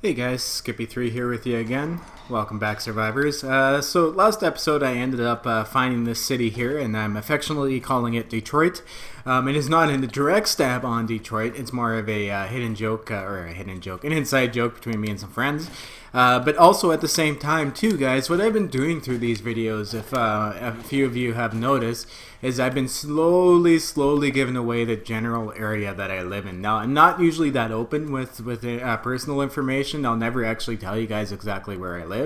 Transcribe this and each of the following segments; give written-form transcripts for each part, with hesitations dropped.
Hey guys, Skippy3 here with you again. Welcome back, survivors. So last episode I ended up finding this city here, and I'm affectionately calling it Detroit. It is not in a direct stab on Detroit. It's more of a hidden joke, an inside joke between me and some friends. But also at the same time too, guys, what I've been doing through these videos, if a few of you have noticed, is I've been slowly giving away the general area that I live in. Now, I'm not usually that open with personal information. I'll never actually tell you guys exactly where I live.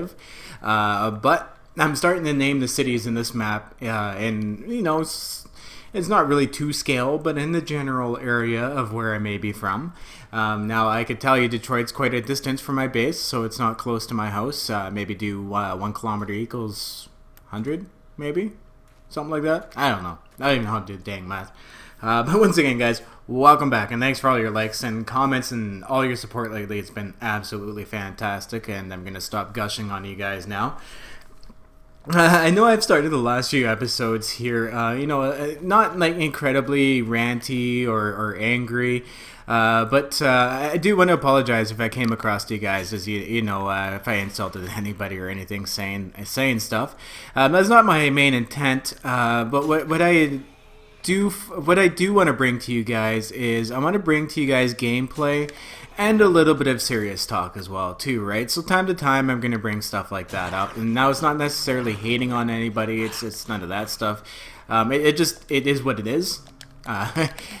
But I'm starting to name the cities in this map, and, you know, it's not really to scale, but in the general area of where I may be from. Now, I could tell you Detroit's quite a distance from my base, so it's not close to my house. Maybe do 1 kilometer equals 100, maybe? Something like that? I don't know. I don't even know how to do dang math. But once again, guys, welcome back, and thanks for all your likes and comments and all your support lately. It's been absolutely fantastic, and I'm going to stop gushing on you guys now. I know I've started the last few episodes here, not like incredibly ranty or angry, but I do want to apologize if I came across to you guys as if I insulted anybody or anything saying stuff. That's not my main intent, but what I do want to bring to you guys is I want to bring to you guys gameplay and a little bit of serious talk as well too, right? So time to time I'm going to bring stuff like that up, and now it's not necessarily hating on anybody. It's none of that stuff. It is what it is.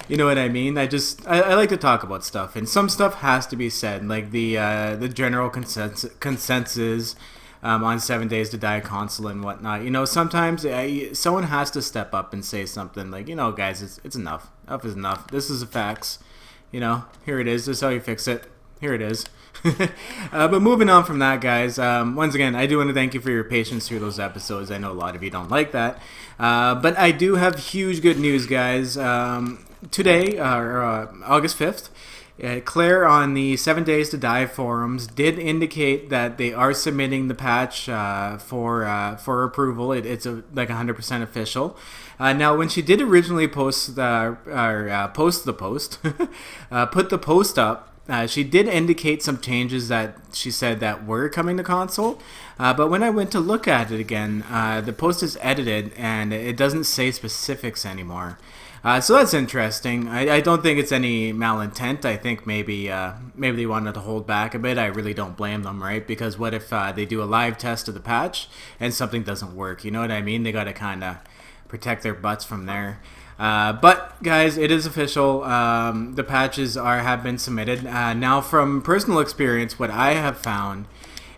You know what I mean? I like to talk about stuff, and some stuff has to be said, like the general consensus on 7 Days to Die console and whatnot. You know, sometimes someone has to step up and say something like, you know, guys, it's enough. Enough is enough. This is the facts. You know, here it is. This is how you fix it. Here it is. But moving on from that, guys, once again, I do want to thank you for your patience through those episodes. I know a lot of you don't like that. But I do have huge good news, guys. Today, August 5th, Claire on the 7 Days to Die forums did indicate that they are submitting the patch for approval. It's like 100% official. Now, when she did originally put the post up, she did indicate some changes that she said that were coming to console, but when I went to look at it again, the post is edited and it doesn't say specifics anymore. So that's interesting. I don't think it's any malintent. I think maybe they wanted to hold back a bit. I really don't blame them, right? Because what if they do a live test of the patch and something doesn't work? You know what I mean? They got to kind of protect their butts from there. But guys, it is official. The patches have been submitted. Now, from personal experience, what I have found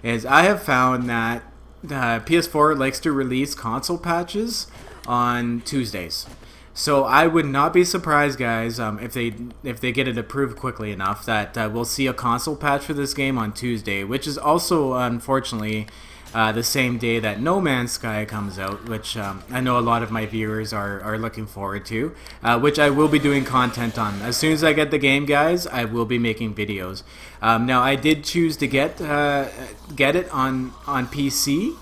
that PS4 likes to release console patches on Tuesdays. So I would not be surprised, guys, if they get it approved quickly enough that we'll see a console patch for this game on Tuesday, which is also unfortunately the same day that No Man's Sky comes out, which I know a lot of my viewers are looking forward to, which I will be doing content on. As soon as I get the game, guys, I will be making videos. Now, I did choose to get it on PC.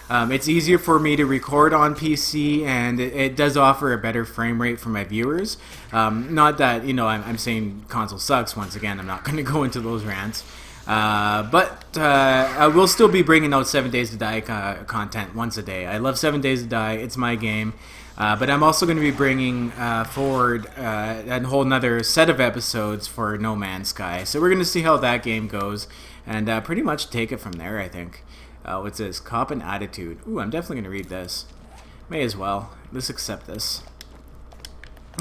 It's easier for me to record on PC, and it does offer a better frame rate for my viewers. Not that, I'm saying console sucks. Once again, I'm not going to go into those rants. But I will still be bringing out 7 Days to Die content once a day. I love 7 Days to Die. It's my game. But I'm also going to be bringing forward a whole nother set of episodes for No Man's Sky. So we're going to see how that game goes and pretty much take it from there, I think. What's this? Cop and Attitude. Ooh, I'm definitely going to read this. May as well. Let's accept this.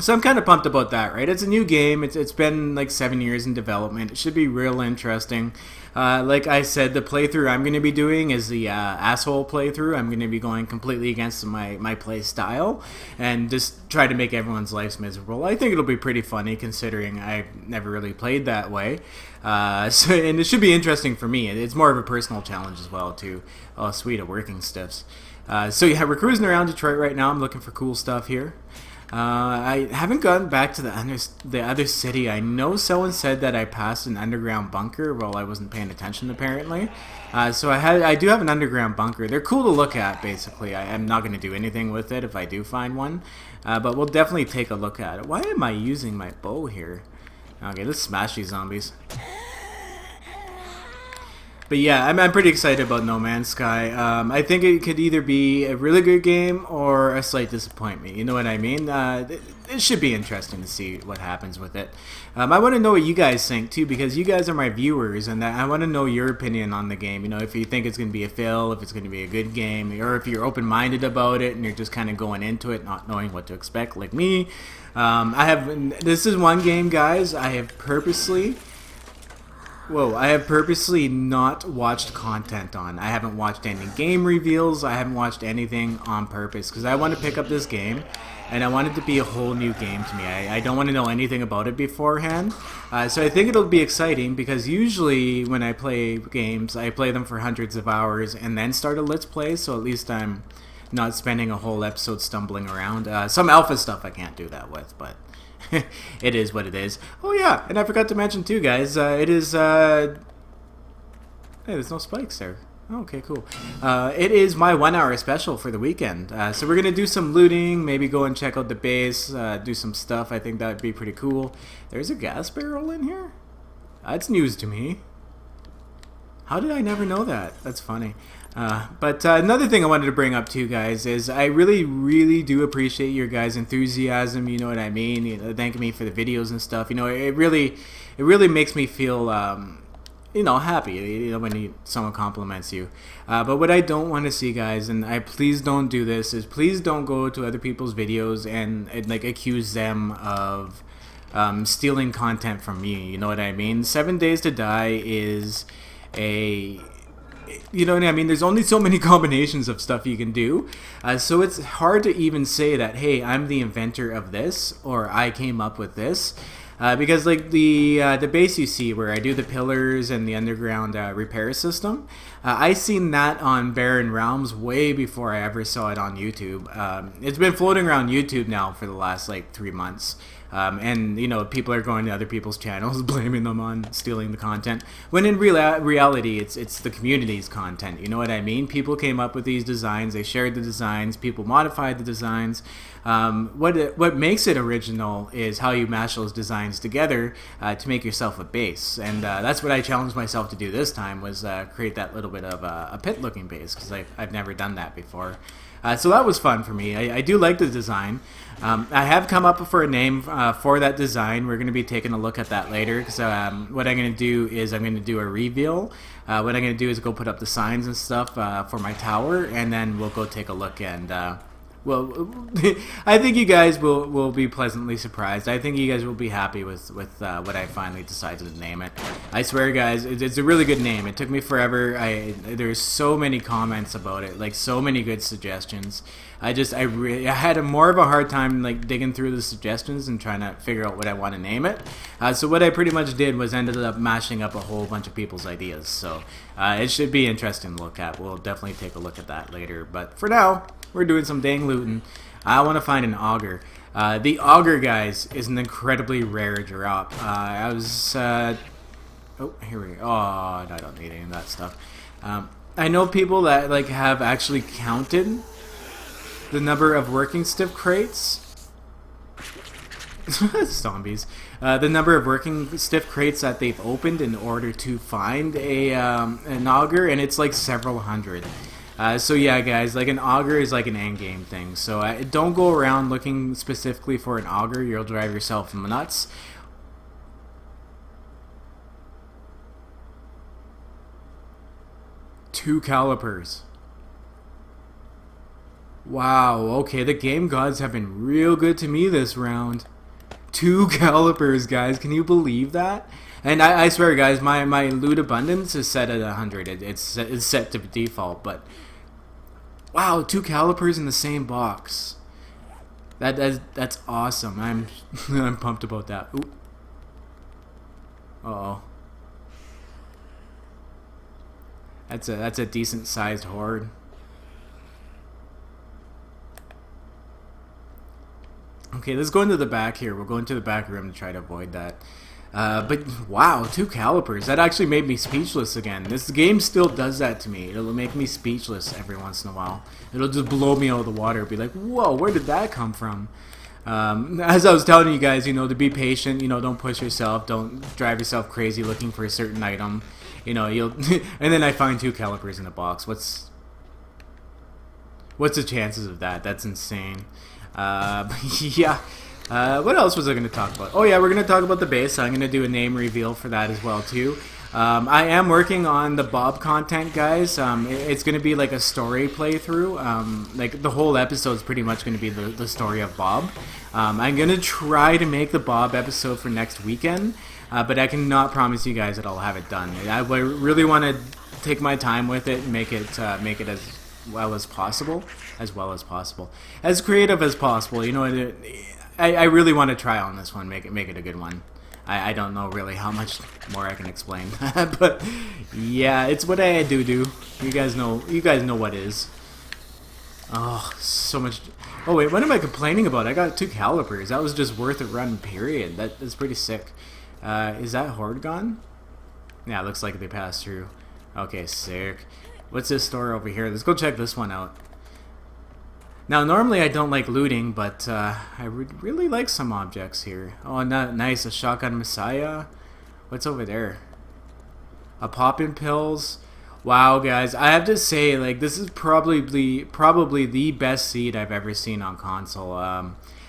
So I'm kind of pumped about that, right? It's a new game. It's been like 7 years in development. It should be real interesting. Like I said, the playthrough I'm going to be doing is the asshole playthrough. I'm going to be going completely against my play style and just try to make everyone's lives miserable. I think it'll be pretty funny considering I've never really played that way. And it should be interesting for me. It's more of a personal challenge as well, too. Oh, sweet, a working stiffs. So yeah, we're cruising around Detroit right now. I'm looking for cool stuff here. I haven't gotten back to the other city. I know someone said that I passed an underground bunker while I wasn't paying attention, apparently. So I do have an underground bunker. They're cool to look at, basically. I'm not going to do anything with it if I do find one, but we'll definitely take a look at it. Why am I using my bow here? Okay, let's smash these zombies. But yeah, I'm pretty excited about No Man's Sky. I think it could either be a really good game or a slight disappointment. You know what I mean? It should be interesting to see what happens with it. I want to know what you guys think too, because you guys are my viewers, and I want to know your opinion on the game. You know, if you think it's going to be a fail, if it's going to be a good game, or if you're open-minded about it and you're just kind of going into it not knowing what to expect, like me. This is one game, guys. I have purposely not watched content on. I haven't watched any game reveals. I haven't watched anything on purpose because I want to pick up this game and I want it to be a whole new game to me. I don't want to know anything about it beforehand. So I think it'll be exciting because usually when I play games, I play them for hundreds of hours and then start a Let's Play, so at least I'm not spending a whole episode stumbling around. Some alpha stuff I can't do that with, but it is what it is. Oh yeah, and I forgot to mention too, guys, it is, hey, there's no spikes there. Oh, okay, cool. It is my 1 hour special for the weekend. So we're going to do some looting, maybe go and check out the base, do some stuff. I think that would be pretty cool. There's a gas barrel in here? That's news to me. How did I never know that? That's funny. But another thing I wanted to bring up to you guys is I really do appreciate your guys' enthusiasm. You know what I mean? You know, thanking me for the videos and stuff. You know, it really makes me feel you know, happy. You know, when someone compliments you. But what I don't want to see, guys, and please don't do this, is please don't go to other people's videos and like accuse them of stealing content from me. You know what I mean? 7 Days to Die is you know what I mean? There's only so many combinations of stuff you can do. So it's hard to even say that, hey, I'm the inventor of this, or I came up with this. Because like the base you see where I do the pillars and the underground repair system, I seen that on Barren Realms way before I ever saw it on YouTube. It's been floating around YouTube now for the last like 3 months. And you know, people are going to other people's channels blaming them on stealing the content, when in reality it's the community's content. You know what I mean? People came up with these designs, they shared the designs, people modified the designs. What makes it original is how you mash those designs together to make yourself a base, and that's what I challenged myself to do this time, was create that little bit of a pit looking base, because I've never done that before. So that was fun for me. I do like the design. I have come up with a name for that design. We're going to be taking a look at that later, because what I'm going to do is I'm going to do a reveal. What I'm going to do is go put up the signs and stuff for my tower, and then we'll go take a look, and well, I think you guys will be pleasantly surprised. I think you guys will be happy with what I finally decided to name it. I swear, guys, it's a really good name. It took me forever. There's so many comments about it, like so many good suggestions. I had more of a hard time like digging through the suggestions and trying to figure out what I want to name it. So what I pretty much did was ended up mashing up a whole bunch of people's ideas. So it should be interesting to look at. We'll definitely take a look at that later. But for now, we're doing some dang looting. I want to find an auger. The auger, guys, is an incredibly rare drop. Oh, here we go. Oh, I don't need any of that stuff. I know people that like have actually counted the number of working stiff crates. Zombies. The number of working stiff crates that they've opened in order to find an auger, and it's like several hundred. So yeah, guys, like an auger is like an end game thing. So don't go around looking specifically for an auger. You'll drive yourself nuts. Two calipers. Wow, okay, the game gods have been real good to me this round. 2 calipers, guys, can you believe that? And I swear, guys, my loot abundance is set at 100. It's set to default, but wow, 2 calipers in the same box. That's awesome. I'm pumped about that. Ooh. Uh-oh. That's a decent sized horde. Okay, let's go into the back here. We'll go into the back room to try to avoid that. But wow, 2 calipers. That actually made me speechless again. This game still does that to me. It'll make me speechless every once in a while. It'll just blow me out of the water. Be like, whoa, where did that come from? As I was telling you guys, you know, to be patient. You know, don't push yourself. Don't drive yourself crazy looking for a certain item. you know, you'll and then I find 2 calipers in a box. What's the chances of that? That's insane. Yeah. What else was I going to talk about? Oh yeah, we're going to talk about the base. I'm going to do a name reveal for that as well too. I am working on the Bob content, guys. It's going to be like a story playthrough. Like the whole episode is pretty much going to be the story of Bob. I'm going to try to make the Bob episode for next weekend, but I cannot promise you guys that I'll have it done. I really want to take my time with it and make it as well as possible, as creative as possible. You know, I really want to try on this one, make it a good one. I don't know really how much more I can explain, but yeah, it's what I do. You guys know what is. Oh, so much. Oh wait, what am I complaining about? I got 2 calipers. That was just worth a run, period. That's pretty sick. Is that horde gone? Yeah, it looks like they passed through. Okay, sick. What's this store over here? Let's go check this one out. Now, normally I don't like looting, but I would really like some objects here. Oh, nice. A shotgun Messiah. What's over there? A poppin' pills. Wow, guys. I have to say, like, this is probably the best seed I've ever seen on console.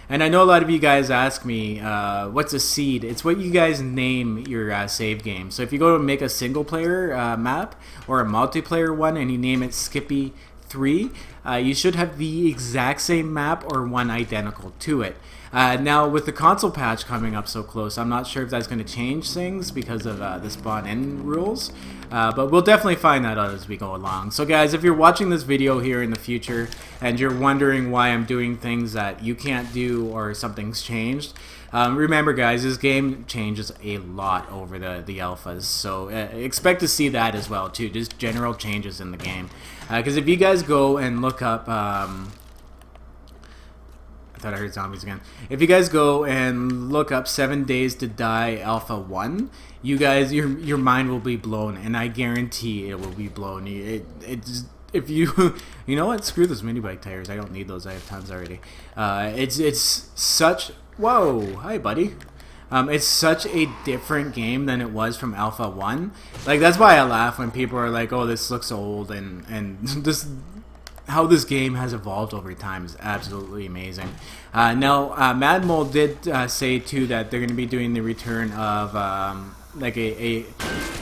And I know a lot of you guys ask me, what's a seed? It's what you guys name your save game. So if you go to make a single player map or a multiplayer one and you name it Skippy 3, you should have the exact same map or one identical to it. Now with the console patch coming up so close, I'm not sure if that's going to change things because of the spawn-in rules, but we'll definitely find that out as we go along. So guys, if you're watching this video here in the future and you're wondering why I'm doing things that you can't do or something's changed, remember guys, this game changes a lot over the alphas, so expect to see that as well too, just general changes in the game. Because if you guys go and look up, I thought I heard zombies again. If you guys go and look up 7 Days to Die Alpha 1, you guys, your mind will be blown, and I guarantee it will be blown. If you, you know what, screw those mini bike tires. I don't need those. I have tons already. It's such. Whoa, hi buddy. It's such a different game than it was from Alpha 1. Like, that's why I laugh when people are like, oh, this looks old, and this, how this game has evolved over time is absolutely amazing. Now, Mad Mole did say, too, that they're going to be doing the return of, like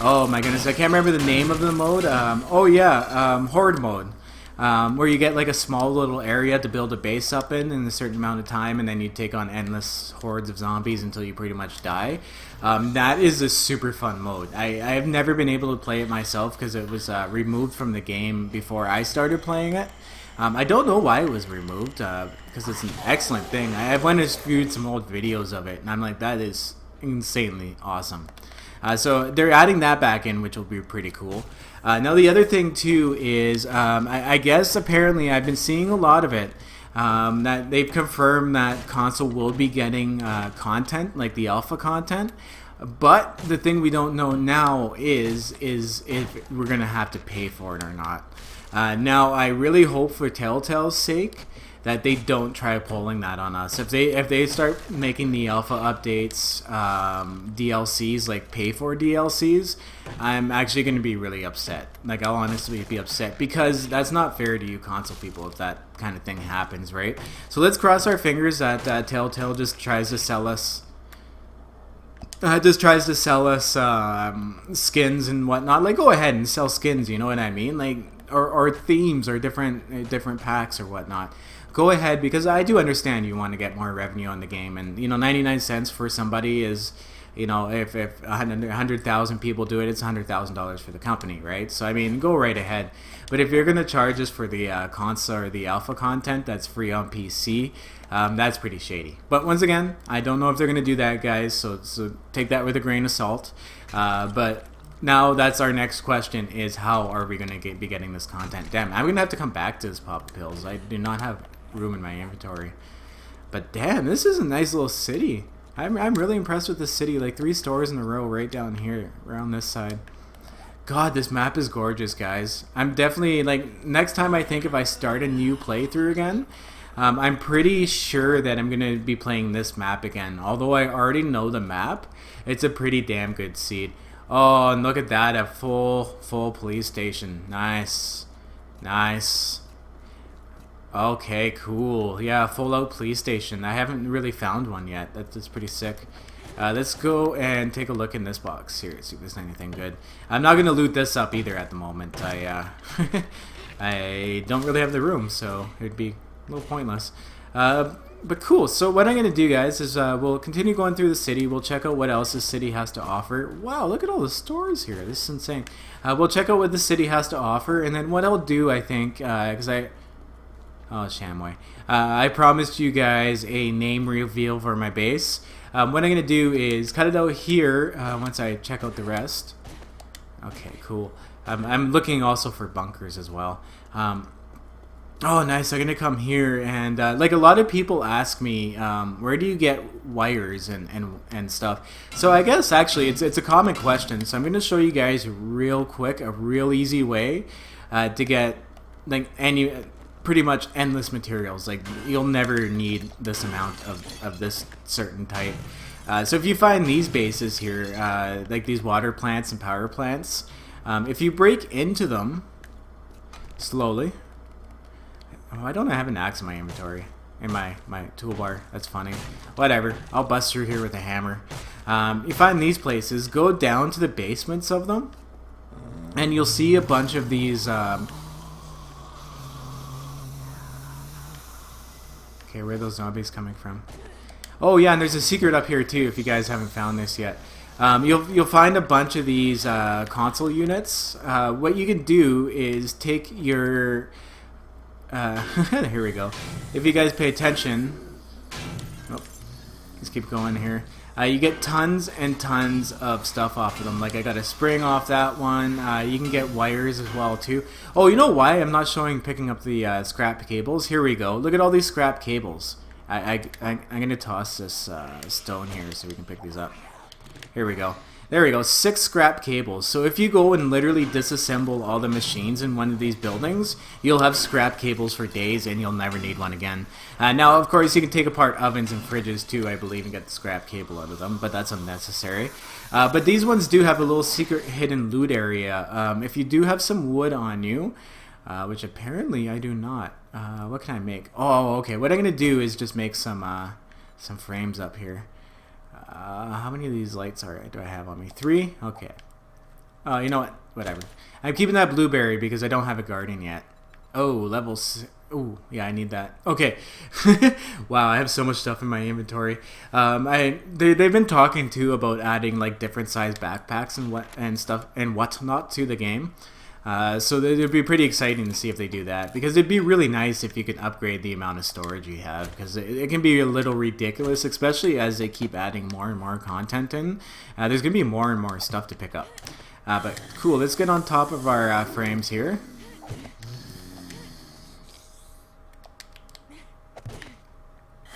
oh my goodness, I can't remember the name of the mode. Oh yeah, Horde mode. Where you get like a small little area to build a base up in a certain amount of time, and then you take on endless hordes of zombies until you pretty much die. That is a super fun mode. I have never been able to play it myself because it was removed from the game before I started playing it. I don't know why it was removed, because it's an excellent thing. I've went and viewed some old videos of it, and I'm like, that is insanely awesome. So they're adding that back in, which will be pretty cool. Now the other thing too is, I guess apparently I've been seeing a lot of it, that they've confirmed that console will be getting content, like the alpha content. But the thing we don't know now is if we're going to have to pay for it or not. Now I really hope for Telltale's sake that they don't try pulling that on us. If they start making the alpha updates, DLCs, like pay for DLCs, I'm actually going to be really upset. Like, I'll honestly be upset, because that's not fair to you console people if that kind of thing happens, right? So let's cross our fingers that Telltale just tries to sell us skins and whatnot. Like, go ahead and sell skins, you know what I mean? Like, or themes or different packs or whatnot. Go ahead, because I do understand you want to get more revenue on the game, and you know, 99 cents for somebody is, you know, if 100,000 people do it, it's $100,000 for the company, right? So I mean, go right ahead. But if you're gonna charge us for the console or the alpha content that's free on PC, that's pretty shady. But once again, I don't know if they're gonna do that, guys. So take that with a grain of salt. But now that's our next question: is how are we gonna be getting this content? Damn, I'm gonna have to come back to this pop pills. I do not have room in my inventory. But damn, this is a nice little city. I'm really impressed with this city. Like 3 stores in a row right down here around this side. God, this map is gorgeous, guys. I'm definitely, like, next time I think if I start a new playthrough again, I'm pretty sure that I'm gonna be playing this map again. Although I already know the map, it's a pretty damn good seed. Oh, and look at that, a full police station. Nice. Nice. Okay, cool. Yeah, full out police station. I haven't really found one yet. That's pretty sick. Let's go and take a look in this box here, see if there's anything good. I'm not gonna loot this up either at the moment. I don't really have the room, so it'd be a little pointless. But cool. So what I'm gonna do, guys, is we'll continue going through the city. We'll check out what else the city has to offer. Wow, look at all the stores here. This is insane. We'll check out what the city has to offer, and then what I'll do, I think, because oh, Shamway. I promised you guys a name reveal for my base. What I'm going to do is cut it out here once I check out the rest. Okay, cool. I'm looking also for bunkers as well. Oh, nice. I'm going to come here and like a lot of people ask me, where do you get wires and stuff? So I guess actually it's a common question. So I'm going to show you guys real quick a real easy way to get like pretty much endless materials. Like you'll never need this amount of this certain type. So if you find these bases here, like these water plants and power plants, if you break into them slowly. Oh, why don't I have an axe in my inventory? In my toolbar. That's funny. Whatever. I'll bust through here with a hammer. You find these places, go down to the basements of them, and you'll see a bunch of these okay, where are those zombies coming from? Oh yeah, and there's a secret up here too if you guys haven't found this yet. You'll find a bunch of these console units. What you can do is take your here we go. If you guys pay attention, oh, let's keep going here. You get tons and tons of stuff off of them. Like I got a spring off that one. You can get wires as well too. Oh, you know why I'm not showing picking up the scrap cables? Here we go. Look at all these scrap cables. I'm gonna toss this stone here so we can pick these up. Here we go. There we go. 6 scrap cables. So if you go and literally disassemble all the machines in one of these buildings, you'll have scrap cables for days and you'll never need one again. Now, of course, you can take apart ovens and fridges too, I believe, and get the scrap cable out of them, but that's unnecessary. But these ones do have a little secret hidden loot area. If you do have some wood on you, which apparently I do not. What can I make? Oh, okay. What I'm going to do is just make some frames up here. How many of these lights do I have on me? 3? Okay. You know what? Whatever. I'm keeping that blueberry because I don't have a garden yet. Oh, level 6. Oh, yeah, I need that. Okay. Wow, I have so much stuff in my inventory. They've been talking too about adding like different size backpacks and whatnot to the game. So it'd be pretty exciting to see if they do that, because it'd be really nice if you could upgrade the amount of storage you have, because it can be a little ridiculous, especially as they keep adding more and more content in. There's going to be more and more stuff to pick up. But cool, let's get on top of our frames here.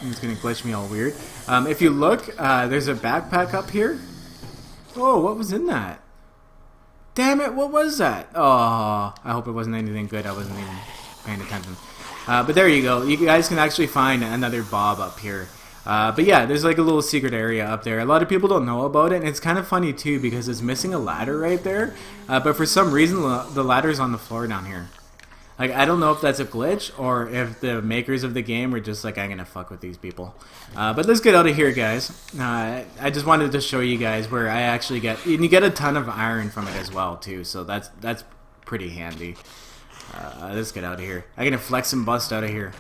It's going to glitch me all weird. If you look, there's a backpack up here. Oh, what was in that? Damn it, what was that? Oh, I hope it wasn't anything good. I wasn't even paying attention. But there you go. You guys can actually find another Bob up here. But yeah, there's like a little secret area up there. A lot of people don't know about it, and it's kind of funny too because it's missing a ladder right there. But for some reason, the ladder's on the floor down here. Like, I don't know if that's a glitch or if the makers of the game were just like, I'm gonna fuck with these people. But let's get out of here, guys. I just wanted to show you guys where I actually get, and you get a ton of iron from it as well too, so that's pretty handy. Let's get out of here. I'm gonna flex and bust out of here.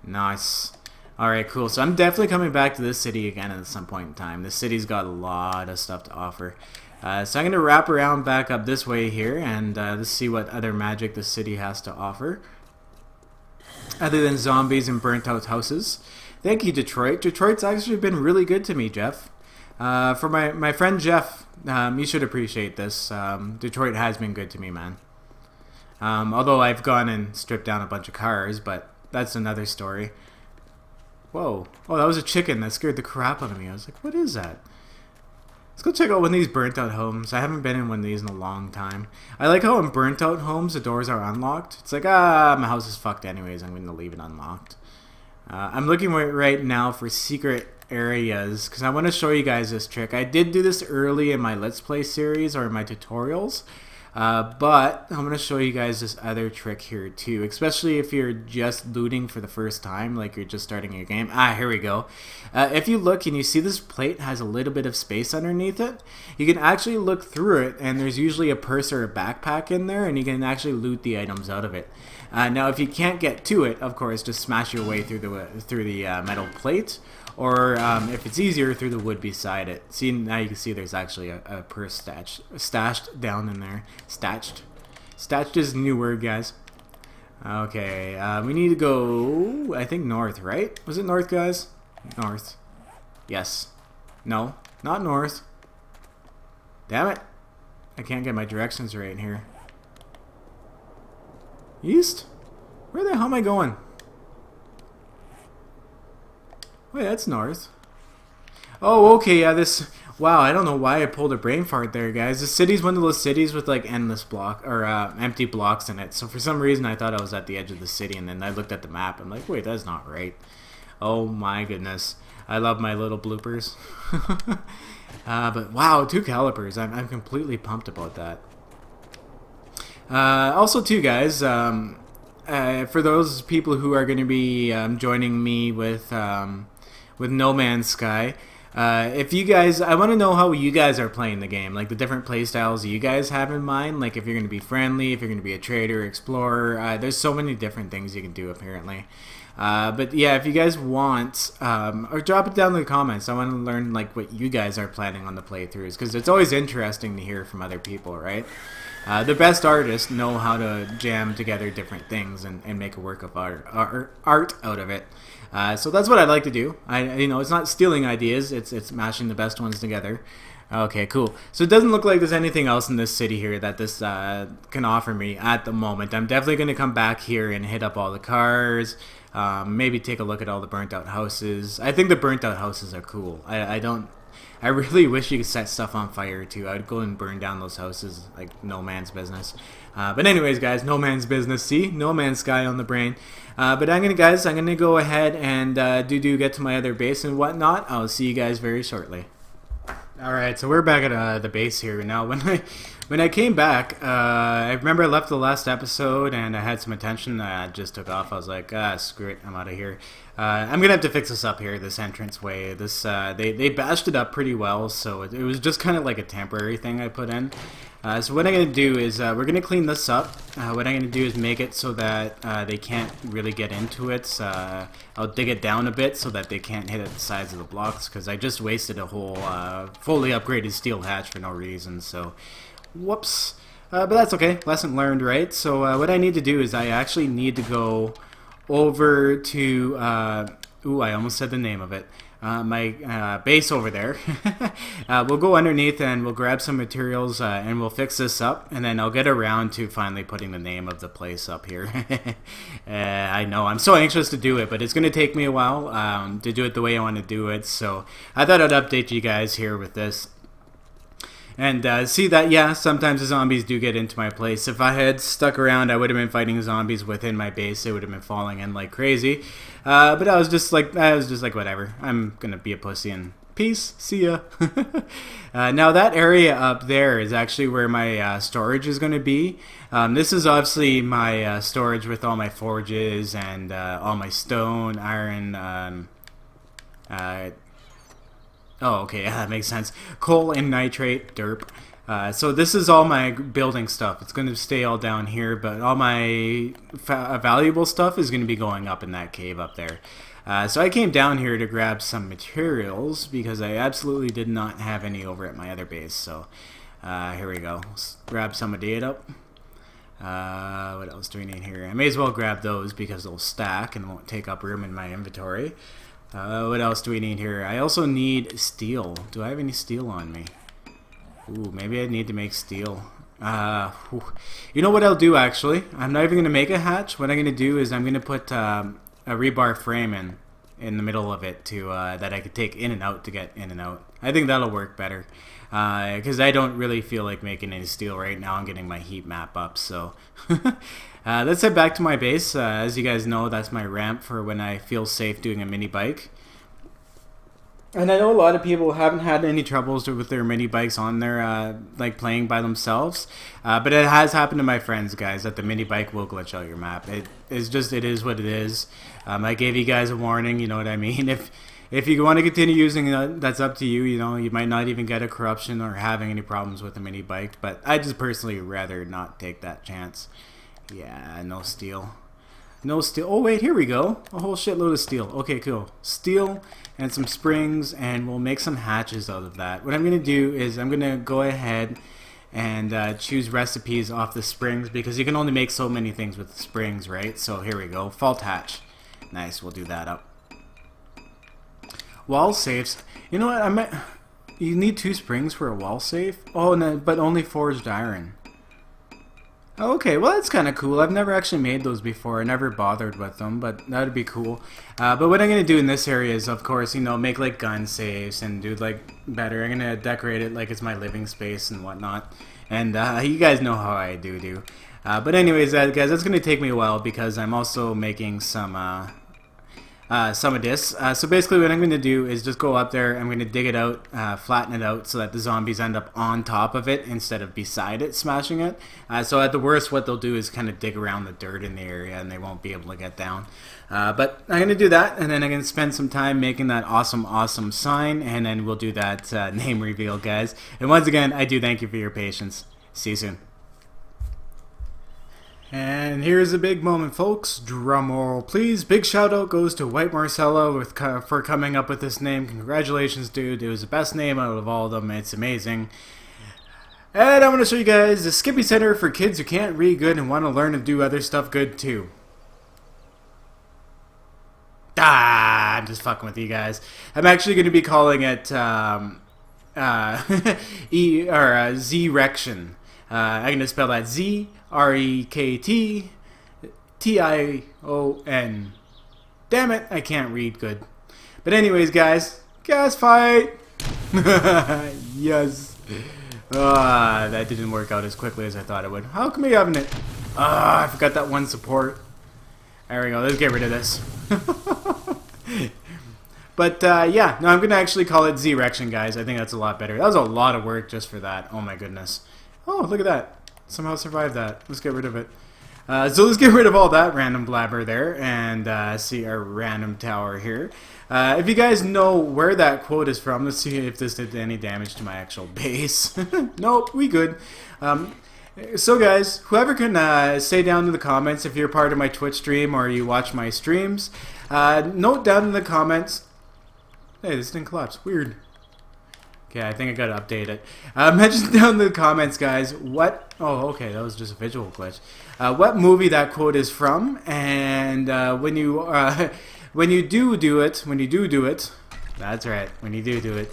Nice. Alright, cool. So I'm definitely coming back to this city again at some point in time. This city's got a lot of stuff to offer. So I'm going to wrap around back up this way here, and let's see what other magic the city has to offer. Other than zombies and burnt out houses. Thank you, Detroit. Detroit's actually been really good to me, Jeff. For my friend Jeff, you should appreciate this. Detroit has been good to me, man. Although I've gone and stripped down a bunch of cars, but that's another story. Whoa. Oh, that was a chicken. That scared the crap out of me. I was like, what is that? Let's go check out one of these burnt out homes. I haven't been in one of these in a long time. I like how in burnt out homes the doors are unlocked. It's like, my house is fucked anyways. I'm going to leave it unlocked. I'm looking right now for secret areas because I want to show you guys this trick. I did do this early in my Let's Play series or in my tutorials, but I'm going to show you guys this other trick here too, especially if you're just looting for the first time, like you're just starting your game. Here we go. If you look and you see this plate has a little bit of space underneath it, you can actually look through it and there's usually a purse or a backpack in there and you can actually loot the items out of it. Now if you can't get to it, of course, just smash your way through the metal plate, or if it's easier, through the wood beside it. See, now you can see there's actually a purse stashed down in there. Stashed is a new word, guys. Okay, we need to go, I think north, right? Was it north, guys? North. Yes. No, not north. Damn it. I can't get my directions right here. East? Where the hell am I going? Wait, that's north. Oh, okay, yeah, this... Wow, I don't know why I pulled a brain fart there, guys. The city's one of those cities with, like, endless empty blocks in it. So for some reason, I thought I was at the edge of the city, and then I looked at the map. I'm like, wait, that's not right. Oh, my goodness. I love my little bloopers. But, wow, 2 calipers. I'm completely pumped about that. Also, too, guys, for those people who are going to be joining me with No Man's Sky, if you guys, I want to know how you guys are playing the game, like the different play styles you guys have in mind, like if you're going to be friendly, if you're going to be a trader, explorer. There's so many different things you can do, apparently. But yeah, if you guys want, or drop it down in the comments. I want to learn like what you guys are planning on the playthroughs, because it's always interesting to hear from other people, right? The best artists know how to jam together different things and make a work of art out of it. So that's what I like to do. It's not stealing ideas; it's mashing the best ones together. Okay, cool. So it doesn't look like there's anything else in this city here that this can offer me at the moment. I'm definitely going to come back here and hit up all the cars. Maybe take a look at all the burnt out houses. I think the burnt out houses are cool. I really wish you could set stuff on fire too. I'd go and burn down those houses like no man's business. But anyways, guys, no man's business. See, No Man's Sky on the brain. But I'm gonna go ahead and get to my other base and whatnot. I'll see you guys very shortly. All right, so we're back at the base here now. When I came back, I remember I left the last episode and I had some attention. I just took off. I was like, screw it, I'm out of here. I'm gonna have to fix this up here, this entranceway. They bashed it up pretty well, so it was just kind of like a temporary thing I put in. So what I'm gonna do is we're gonna clean this up. What I'm gonna do is make it so that they can't really get into it. I'll dig it down a bit so that they can't hit at the sides of the blocks, because I just wasted a whole fully upgraded steel hatch for no reason. So, whoops. But that's okay. Lesson learned, right? So what I need to do is I actually need to go over to, ooh, I almost said the name of it, my base over there. We'll go underneath and we'll grab some materials and we'll fix this up, and then I'll get around to finally putting the name of the place up here. I know, I'm so anxious to do it, but it's going to take me a while to do it the way I want to do it, so I thought I'd update you guys here with this. And see that, yeah, sometimes the zombies do get into my place. If I had stuck around, I would have been fighting zombies within my base. They would have been falling in like crazy. But I was just like, whatever. I'm gonna be a pussy and peace. See ya. Now that area up there is actually where my storage is gonna be. This is obviously my storage with all my forges and all my stone, iron. Oh, okay, yeah, that makes sense. Coal and nitrate, derp. So this is all my building stuff. It's going to stay all down here, but all my valuable stuff is going to be going up in that cave up there. So I came down here to grab some materials because I absolutely did not have any over at my other base. So here we go. Let's grab some of it up. What else do we need here? I may as well grab those because they'll stack and won't take up room in my inventory. What else do we need here? I also need steel. Do I have any steel on me? Ooh, maybe I need to make steel. You know what I'll do, actually? I'm not even going to make a hatch. What I'm going to do is I'm going to put a rebar frame in the middle of it to that I could take in and out to get in and out. I think that'll work better. Because I don't really feel like making any steel right now. I'm getting my heat map up, so... let's head back to my base. As you guys know, that's my ramp for when I feel safe doing a mini bike. And I know a lot of people haven't had any troubles with their mini bikes on there, like playing by themselves. But it has happened to my friends, guys, that the mini bike will glitch out your map. It is what it is. I gave you guys a warning. You know what I mean? If you want to continue using it, that's up to you. You know, you might not even get a corruption or having any problems with the mini bike. But I just personally rather not take that chance. Yeah, no steel. No steel. Oh, wait, here we go. A whole shitload of steel. Okay, cool. Steel and some springs, and we'll make some hatches out of that. What I'm going to do is I'm going to go ahead and choose recipes off the springs, because you can only make so many things with the springs, right? So here we go. Fault hatch. Nice, we'll do that up. Wall safes. You know what? You need 2 springs for a wall safe? Oh, no, but only forged iron. Okay, well that's kind of cool. I've never actually made those before. I never bothered with them, but that would be cool. But what I'm going to do in this area is, of course, you know, make like gun safes and do like better. I'm going to decorate it like it's my living space and whatnot. And you guys know how I do. But anyways, guys, that's going to take me a while because I'm also making some of this. So basically what I'm going to do is just go up there, I'm going to dig it out, flatten it out so that the zombies end up on top of it instead of beside it, smashing it. So at the worst what they'll do is kind of dig around the dirt in the area and they won't be able to get down. But I'm going to do that, and then I'm going to spend some time making that awesome sign, and then we'll do that name reveal, guys. And once again, I do thank you for your patience. See you soon. And here's a big moment, folks. Drum roll, please. Big shout out goes to White Marcella for coming up with this name. Congratulations, dude. It was the best name out of all of them. It's amazing. And I'm going to show you guys the Skippy Center for kids who can't read good and want to learn to do other stuff good too. I'm just fucking with you guys. I'm actually going to be calling it Z-Rection. I'm going to spell that Z-R-E-K-T-T-I-O-N. Damn it, I can't read good. But anyways, guys, gas fight! Yes. That didn't work out as quickly as I thought it would. How come we haven't it? I forgot that one support. There we go, let's get rid of this. But yeah, no, I'm going to actually call it Z-Rection, guys. I think that's a lot better. That was a lot of work just for that. Oh my goodness. Oh, look at that. Somehow survived that. Let's get rid of it. So let's get rid of all that random blabber there and see our random tower here. If you guys know where that quote is from, let's see if this did any damage to my actual base. Nope, we good. So guys, whoever can say down in the comments if you're part of my Twitch stream or you watch my streams, note down in the comments. Hey, this didn't collapse. Weird. Okay, I think I gotta update it. Mention down in the comments, guys, what... Oh, okay, that was just a visual glitch. What movie that quote is from, and when you do it, that's right, when you do it,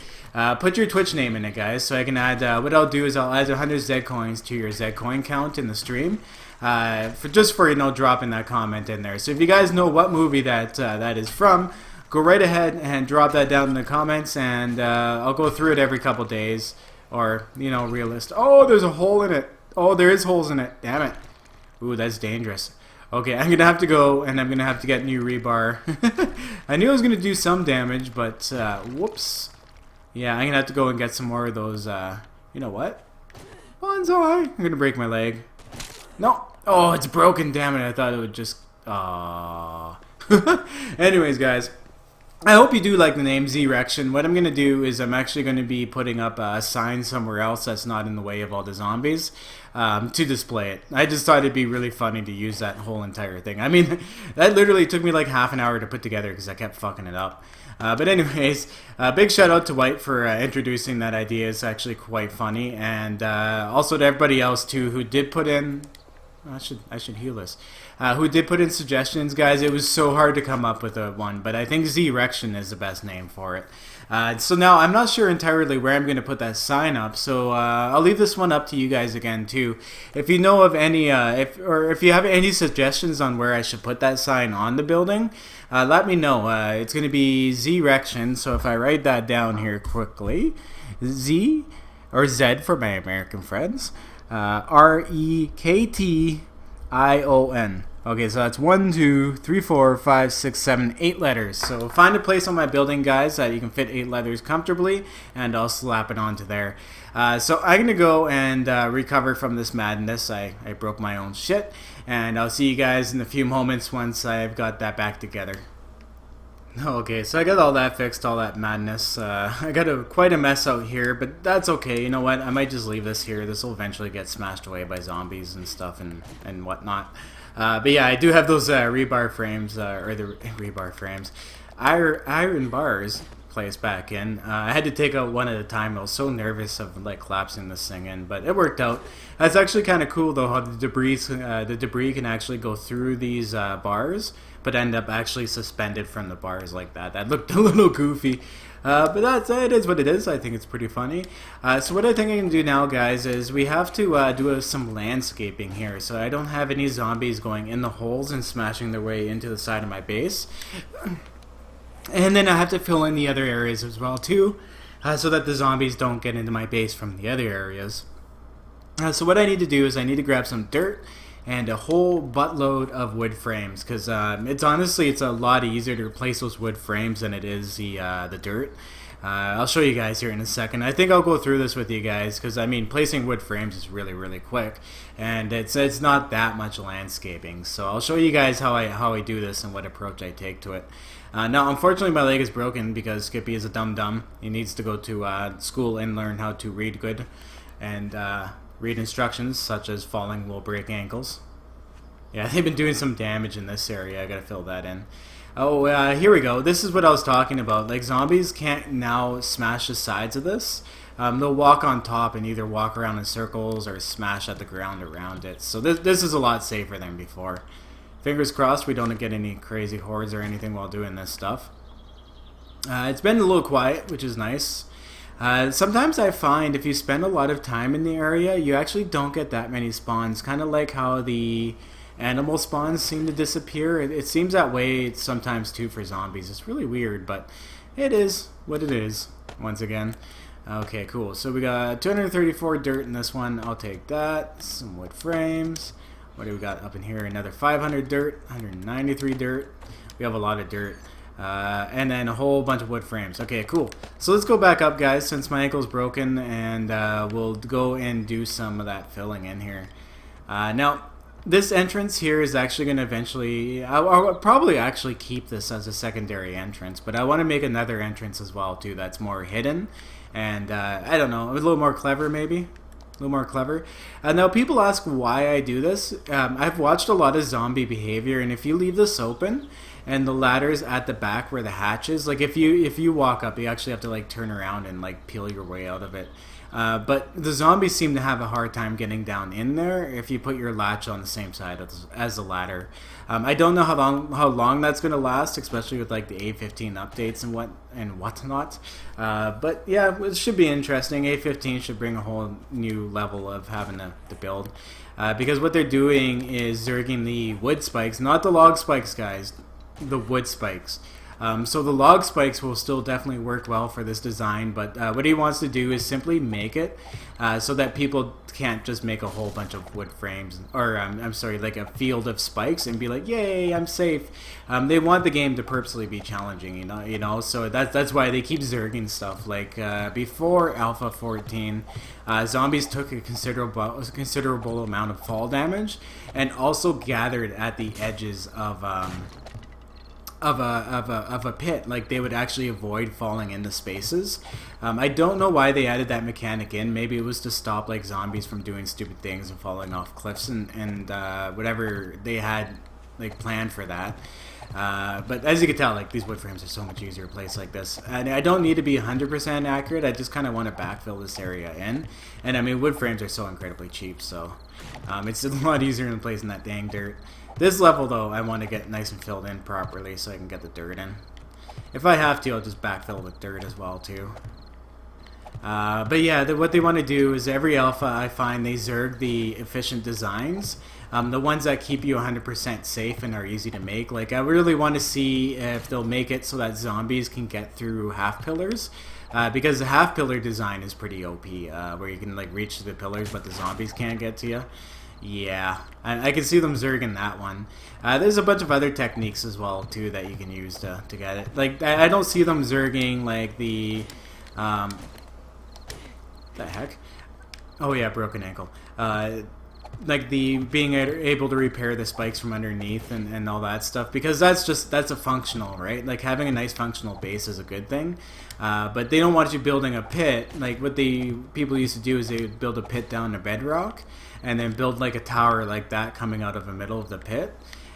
put your Twitch name in it, guys, so I can add, what I'll do is I'll add 100 Z coins to your Z coin count in the stream, for you know, dropping that comment in there. So if you guys know what movie that is from, go right ahead and drop that down in the comments, and I'll go through it every couple days, or, you know, realist. Oh, there's a hole in it. Oh, there is holes in it. Damn it. Ooh, that's dangerous. Okay, I'm going to have to go, and I'm going to have to get new rebar. I knew I was going to do some damage, but, whoops. Yeah, I'm going to have to go and get some more of those, you know what? Bonsai! I'm going to break my leg. No! Oh, it's broken, damn it. I thought it would just... Anyways, guys. I hope you do like the name Z-Rection. What I'm going to do is I'm actually going to be putting up a sign somewhere else that's not in the way of all the zombies to display it. I just thought it'd be really funny to use that whole entire thing. I mean, that literally took me like half an hour to put together because I kept fucking it up. But anyways, big shout out to White for introducing that idea. It's actually quite funny. And also to everybody else too who did put in... I should heal this. Who did put in suggestions, guys. It was so hard to come up with one, but I think Z-Rection is the best name for it. So now I'm not sure entirely where I'm going to put that sign up, so I'll leave this one up to you guys again too. If you know of any, if you have any suggestions on where I should put that sign on the building, let me know. It's going to be Z-Rection, so if I write that down here quickly, Z, or Z for my American friends, R-E-K-T-I-O-N. Okay, so that's 1, 2, 3, 4, 5, 6, 7, 8 letters. So find a place on my building, guys, that you can fit 8 letters comfortably, and I'll slap it onto there. So I'm going to go and recover from this madness. I broke my own shit, and I'll see you guys in a few moments once I've got that back together. Okay, so I got all that fixed, all that madness. I got quite a mess out here, but that's okay. You know what? I might just leave this here. This will eventually get smashed away by zombies and stuff and whatnot. But yeah, I do have those rebar frames, or the rebar frames, iron bars placed back in. I had to take out one at a time. I was so nervous of like collapsing this thing in, but it worked out. That's actually kind of cool though, how the debris can actually go through these bars, but end up actually suspended from the bars like that. That looked a little goofy. But it is what it is. I think it's pretty funny. So what I think I can do now, guys, is we have to do some landscaping here. So I don't have any zombies going in the holes and smashing their way into the side of my base. And then I have to fill in the other areas as well, too, so that the zombies don't get into my base from the other areas. So what I need to do is I need to grab some dirt and a whole buttload of wood frames, because it's a lot easier to replace those wood frames than it is the dirt. I'll show you guys here in a second. I think I'll go through this with you guys, because I mean placing wood frames is really quick, and it's not that much landscaping. So I'll show you guys how I do this and what approach I take to it. Now, unfortunately, my leg is broken because Skippy is a dum-dum. He needs to go to school and learn how to read good and read instructions such as falling will break ankles. Yeah, they've been doing some damage in this area. I gotta fill that in. Oh, here we go. This is what I was talking about. Like, zombies can't now smash the sides of this. They'll walk on top and either walk around in circles or smash at the ground around it. So this is a lot safer than before. Fingers crossed we don't get any crazy hordes or anything while doing this stuff. It's been a little quiet, which is nice. Sometimes I find if you spend a lot of time in the area, you actually don't get that many spawns. Kind of like how the animal spawns seem to disappear. It seems that way sometimes too for zombies. It's really weird, but it is what it is, once again. Okay, cool. So we got 234 dirt in this one. I'll take that. Some wood frames. What do we got up in here? Another 500 dirt, 193 dirt. We have a lot of dirt. And then a whole bunch of wood frames. Okay, cool. So let's go back up, guys, since my ankle's broken, and we'll go and do some of that filling in here. Now, this entrance here is actually going to eventually... I'll probably actually keep this as a secondary entrance, but I want to make another entrance as well, too, that's more hidden. And, I don't know, a little more clever, maybe? A little more clever. Now, people ask why I do this. I've watched a lot of zombie behavior, and if you leave this open... and the ladder's at the back where the hatch is. Like if you walk up, you actually have to like turn around and like peel your way out of it. But the zombies seem to have a hard time getting down in there if you put your latch on the same side as the ladder. I don't know how long that's gonna last, especially with like the A15 updates and whatnot. But yeah, it should be interesting. A15 should bring a whole new level of having to build. Because what they're doing is zerging the wood spikes, not the log spikes, guys. The wood spikes. So the log spikes will still definitely work well for this design, but what he wants to do is simply make it so that people can't just make a whole bunch of wood frames, or I'm sorry, like a field of spikes and be like, yay, I'm safe. They want the game to purposely be challenging, you know. So that's why they keep zerging stuff. Like before Alpha 14, zombies took a considerable amount of fall damage, and also gathered at the edges of a pit. Like they would actually avoid falling into spaces. I don't know why they added that mechanic in. Maybe it was to stop like zombies from doing stupid things and falling off cliffs and whatever they had like planned for that. But as you can tell, like these wood frames are so much easier to place like this. And I don't need to be 100% accurate. I just kind of want to backfill this area in. And I mean, wood frames are so incredibly cheap, so it's a lot easier than placing that dang dirt. This level, though, I want to get nice and filled in properly so I can get the dirt in. If I have to, I'll just backfill with dirt as well, too. But yeah, what they want to do is every alpha, I find they zerg the efficient designs. The ones that keep you 100% safe and are easy to make. Like, I really want to see if they'll make it so that zombies can get through half pillars. Because the half pillar design is pretty OP, where you can like reach the pillars but the zombies can't get to you. Yeah, I can see them zerging that one. There's a bunch of other techniques as well too that you can use to get it. Like I don't see them zerging like the heck. Oh yeah, broken ankle. Like the being able to repair the spikes from underneath and all that stuff, because that's a functional, right? Like having a nice functional base is a good thing, but they don't want you building a pit. Like what the people used to do is they would build a pit down to bedrock and then build like a tower like that coming out of the middle of the pit.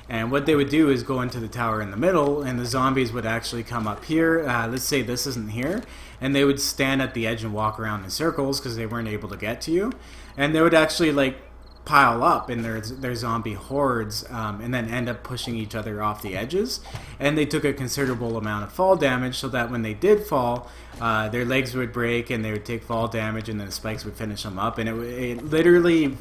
And what they would do is go into the tower in the middle, and the zombies would actually come up here. Let's say this isn't here, and they would stand at the edge and walk around in circles because they weren't able to get to you. And they would actually like pile up in their zombie hordes, and then end up pushing each other off the edges. And they took a considerable amount of fall damage, so that when they did fall, their legs would break and they would take fall damage, and then the spikes would finish them up. And it literally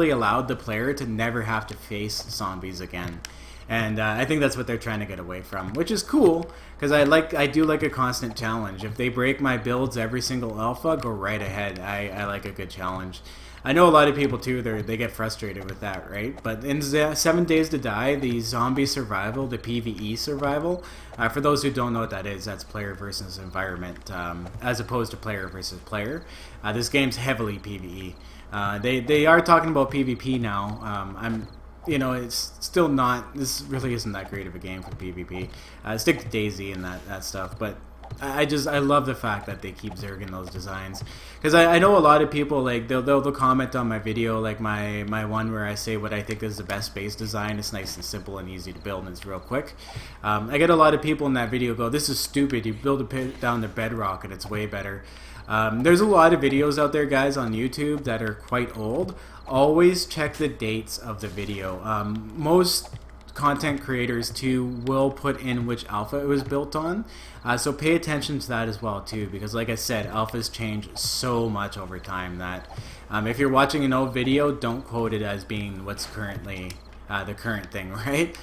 allowed the player to never have to face zombies again. And I think that's what they're trying to get away from, which is cool because I do like a constant challenge. If they break my builds every single alpha, go right ahead. I like a good challenge. I know a lot of people too, they get frustrated with that, right? But in 7 Days to Die, the zombie survival, the PvE survival, for those who don't know what that is, that's player versus environment, as opposed to player versus player. This game's heavily PvE. They are talking about PvP now. It's still not, this really isn't that great of a game for PvP. Stick to DayZ and that stuff, but I love the fact that they keep zerging those designs, because I know a lot of people, like they'll comment on my video, like my one where I say what I think is the best base design. It's nice and simple and easy to build, and it's real quick. I get a lot of people in that video go, "This is stupid. You build a pit down to bedrock and it's way better." There's a lot of videos out there, guys, on YouTube that are quite old. Always check the dates of the video. Most content creators too will put in which alpha it was built on, so pay attention to that as well too, because like I said, alphas change so much over time that if you're watching an old video, don't quote it as being what's currently the current thing, right?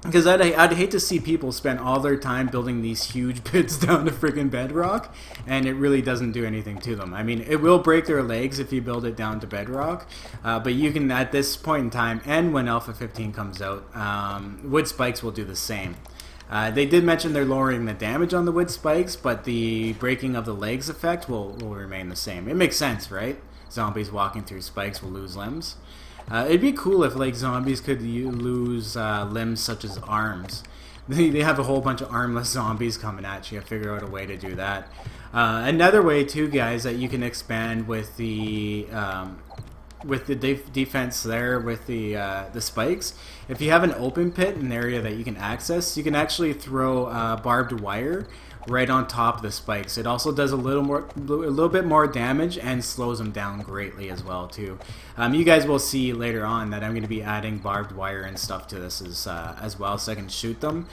Because I'd hate to see people spend all their time building these huge pits down to freaking bedrock, and it really doesn't do anything to them. I mean, it will break their legs if you build it down to bedrock, but you can, at this point in time, and when Alpha 15 comes out, wood spikes will do the same. They did mention they're lowering the damage on the wood spikes, but the breaking of the legs effect will remain the same. It makes sense, right? Zombies walking through spikes will lose limbs. It'd be cool if like zombies could lose limbs such as arms. They have a whole bunch of armless zombies coming at you. Figure out a way to do that. Another way too, guys, that you can expand with the defense there with the spikes. If you have an open pit, an area that you can access, you can actually throw barbed wire right on top of the spikes. It also does a little bit more damage and slows them down greatly as well too. You guys will see later on that I'm going to be adding barbed wire and stuff to this as well, so I can shoot them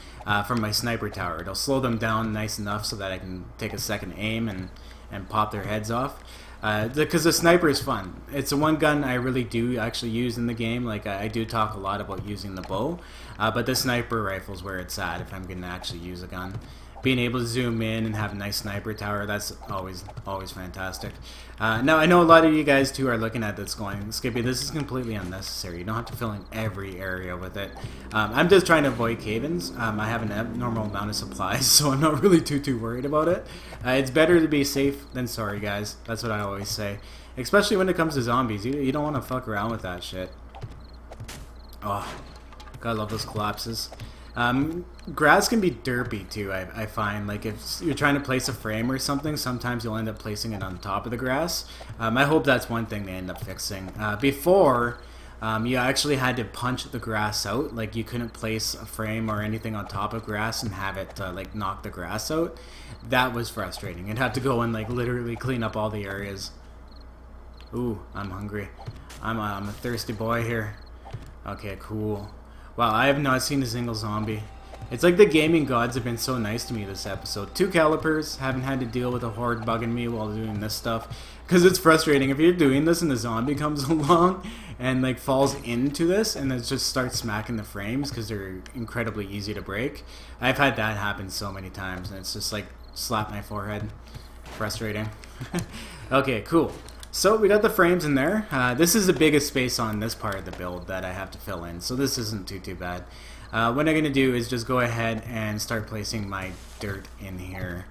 from my sniper tower. It'll slow them down nice enough so that I can take a second aim and pop their heads off. Because the sniper is fun. It's the one gun I really do actually use in the game. Like I do talk a lot about using the bow, but the sniper rifle is where it's at if I'm going to actually use a gun. Being able to zoom in and have a nice sniper tower, that's always fantastic. Now, I know a lot of you guys too are looking at this going, Skippy, this is completely unnecessary. You don't have to fill in every area with it. I'm just trying to avoid cave-ins. I have an abnormal amount of supplies, so I'm not really too worried about it. It's better to be safe than sorry, guys. That's what I always say. Especially when it comes to zombies. You don't want to fuck around with that shit. Oh, gotta love those collapses. Grass can be derpy too, I find. Like if you're trying to place a frame or something, sometimes you'll end up placing it on top of the grass. I hope that's one thing they end up fixing. Before, you actually had to punch the grass out. Like you couldn't place a frame or anything on top of grass and have it like knock the grass out. That was frustrating. You'd have to go and like literally clean up all the areas. Ooh, I'm hungry. I'm a thirsty boy here. Okay, cool. Wow, I have not seen a single zombie. It's like the gaming gods have been so nice to me this episode. 2 calipers, haven't had to deal with a horde bugging me while doing this stuff. Because it's frustrating. If you're doing this and the zombie comes along and like falls into this and then just starts smacking the frames because they're incredibly easy to break. I've had that happen so many times and it's just like slap my forehead. Frustrating. Okay, cool. So we got the frames in there. This is the biggest space on this part of the build that I have to fill in, so this isn't too bad. What I'm going to do is just go ahead and start placing my dirt in here.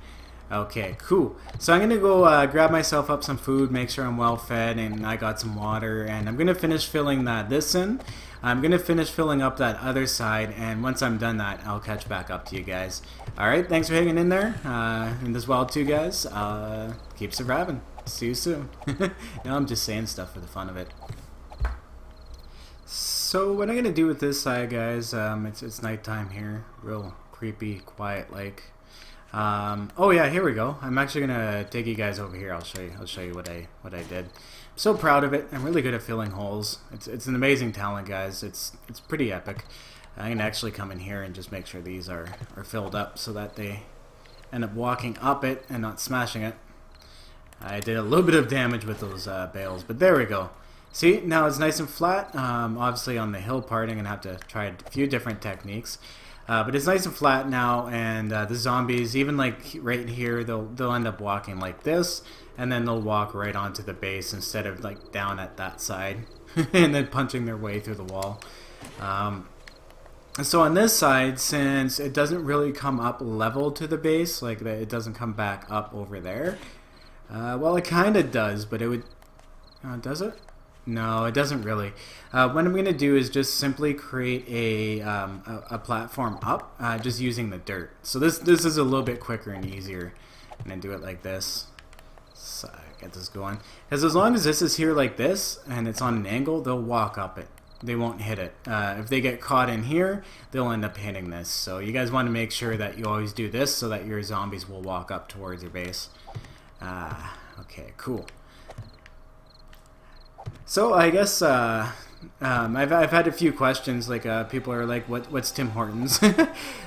Okay, cool. So I'm going to go grab myself up some food, make sure I'm well fed, and I got some water, and I'm going to finish filling this in. I'm going to finish filling up that other side, and once I'm done that, I'll catch back up to you guys. Alright, thanks for hanging in there, and as well too, guys. Keep surviving. See you soon. Now I'm just saying stuff for the fun of it. So what I'm going to do with this side, guys, it's nighttime here. Real creepy, quiet like. Oh yeah, here we go. I'm actually gonna take you guys over here. I'll show you what I did. I'm so proud of it. I'm really good at filling holes. It's an amazing talent, guys. It's pretty epic. I'm gonna actually come in here and just make sure these are filled up so that they end up walking up it and not smashing it. I did a little bit of damage with those bales, but there we go. See, now it's nice and flat. Obviously on the hill part, I'm gonna have to try a few different techniques. But it's nice and flat now, and the zombies, even like right here, they'll end up walking like this, and then they'll walk right onto the base instead of like down at that side, and then punching their way through the wall. So on this side, since it doesn't really come up level to the base, like it doesn't come back up over there. Well, it kind of does, but it would. Does it? No, it doesn't really. What I'm going to do is just simply create a platform up, just using the dirt. So this is a little bit quicker and easier. And then do it like this. So get this going. Because as long as this is here like this, and it's on an angle, they'll walk up it. They won't hit it. If they get caught in here, they'll end up hitting this. So you guys want to make sure that you always do this so that your zombies will walk up towards your base. Okay, cool. So I guess I've had a few questions. Like people are like, "What's Tim Hortons?"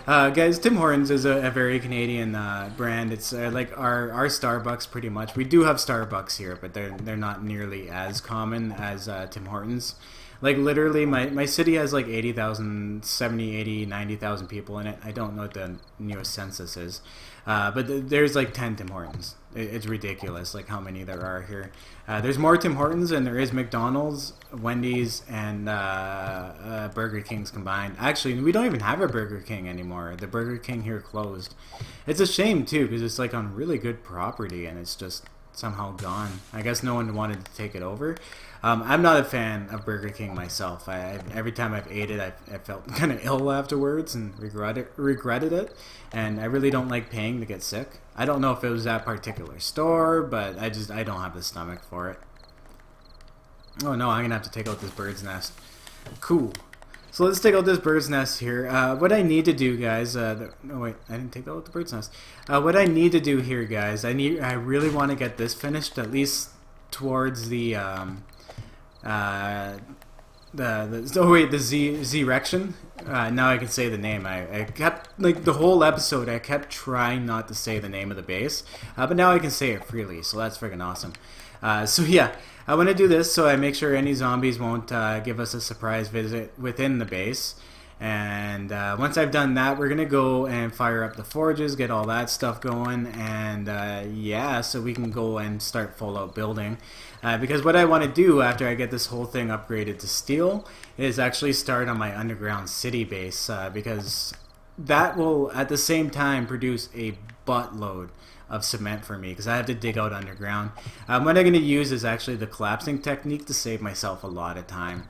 Guys, Tim Hortons is a very Canadian brand. It's like our Starbucks pretty much. We do have Starbucks here, but they're not nearly as common as Tim Hortons. Like literally, my city has like 80,000, 70, 80, 90,000 people in it. I don't know what the newest census is, but there's like 10 Tim Hortons. It's ridiculous, like how many there are here. There's more Tim Hortons than there is McDonald's, Wendy's, and Burger King's combined. Actually, we don't even have a Burger King anymore. The Burger King here closed. It's a shame too, because it's like on really good property, and it's just somehow gone. I guess no one wanted to take it over. I'm not a fan of Burger King myself. Every time I've ate it, I felt kind of ill afterwards and regretted it. And I really don't like paying to get sick. I don't know if it was that particular store, but I don't have the stomach for it. Oh no, I'm gonna have to take out this bird's nest. Cool. So let's take out this bird's nest here. What I need to do, guys. No wait, I didn't take out the bird's nest. What I need to do here, guys. I really want to get this finished at least towards the Z-rection. Now I can say the name. I kept, like, the whole episode, I kept trying not to say the name of the base, but now I can say it freely, so that's freaking awesome. So yeah, I want to do this so I make sure any zombies won't give us a surprise visit within the base. And once I've done that, we're gonna go and fire up the forges, get all that stuff going, and yeah, so we can go and start full out building. Because what I want to do after I get this whole thing upgraded to steel is actually start on my underground city base, because that will at the same time produce a buttload of cement for me, because I have to dig out underground. What I'm going to use is actually the collapsing technique to save myself a lot of time.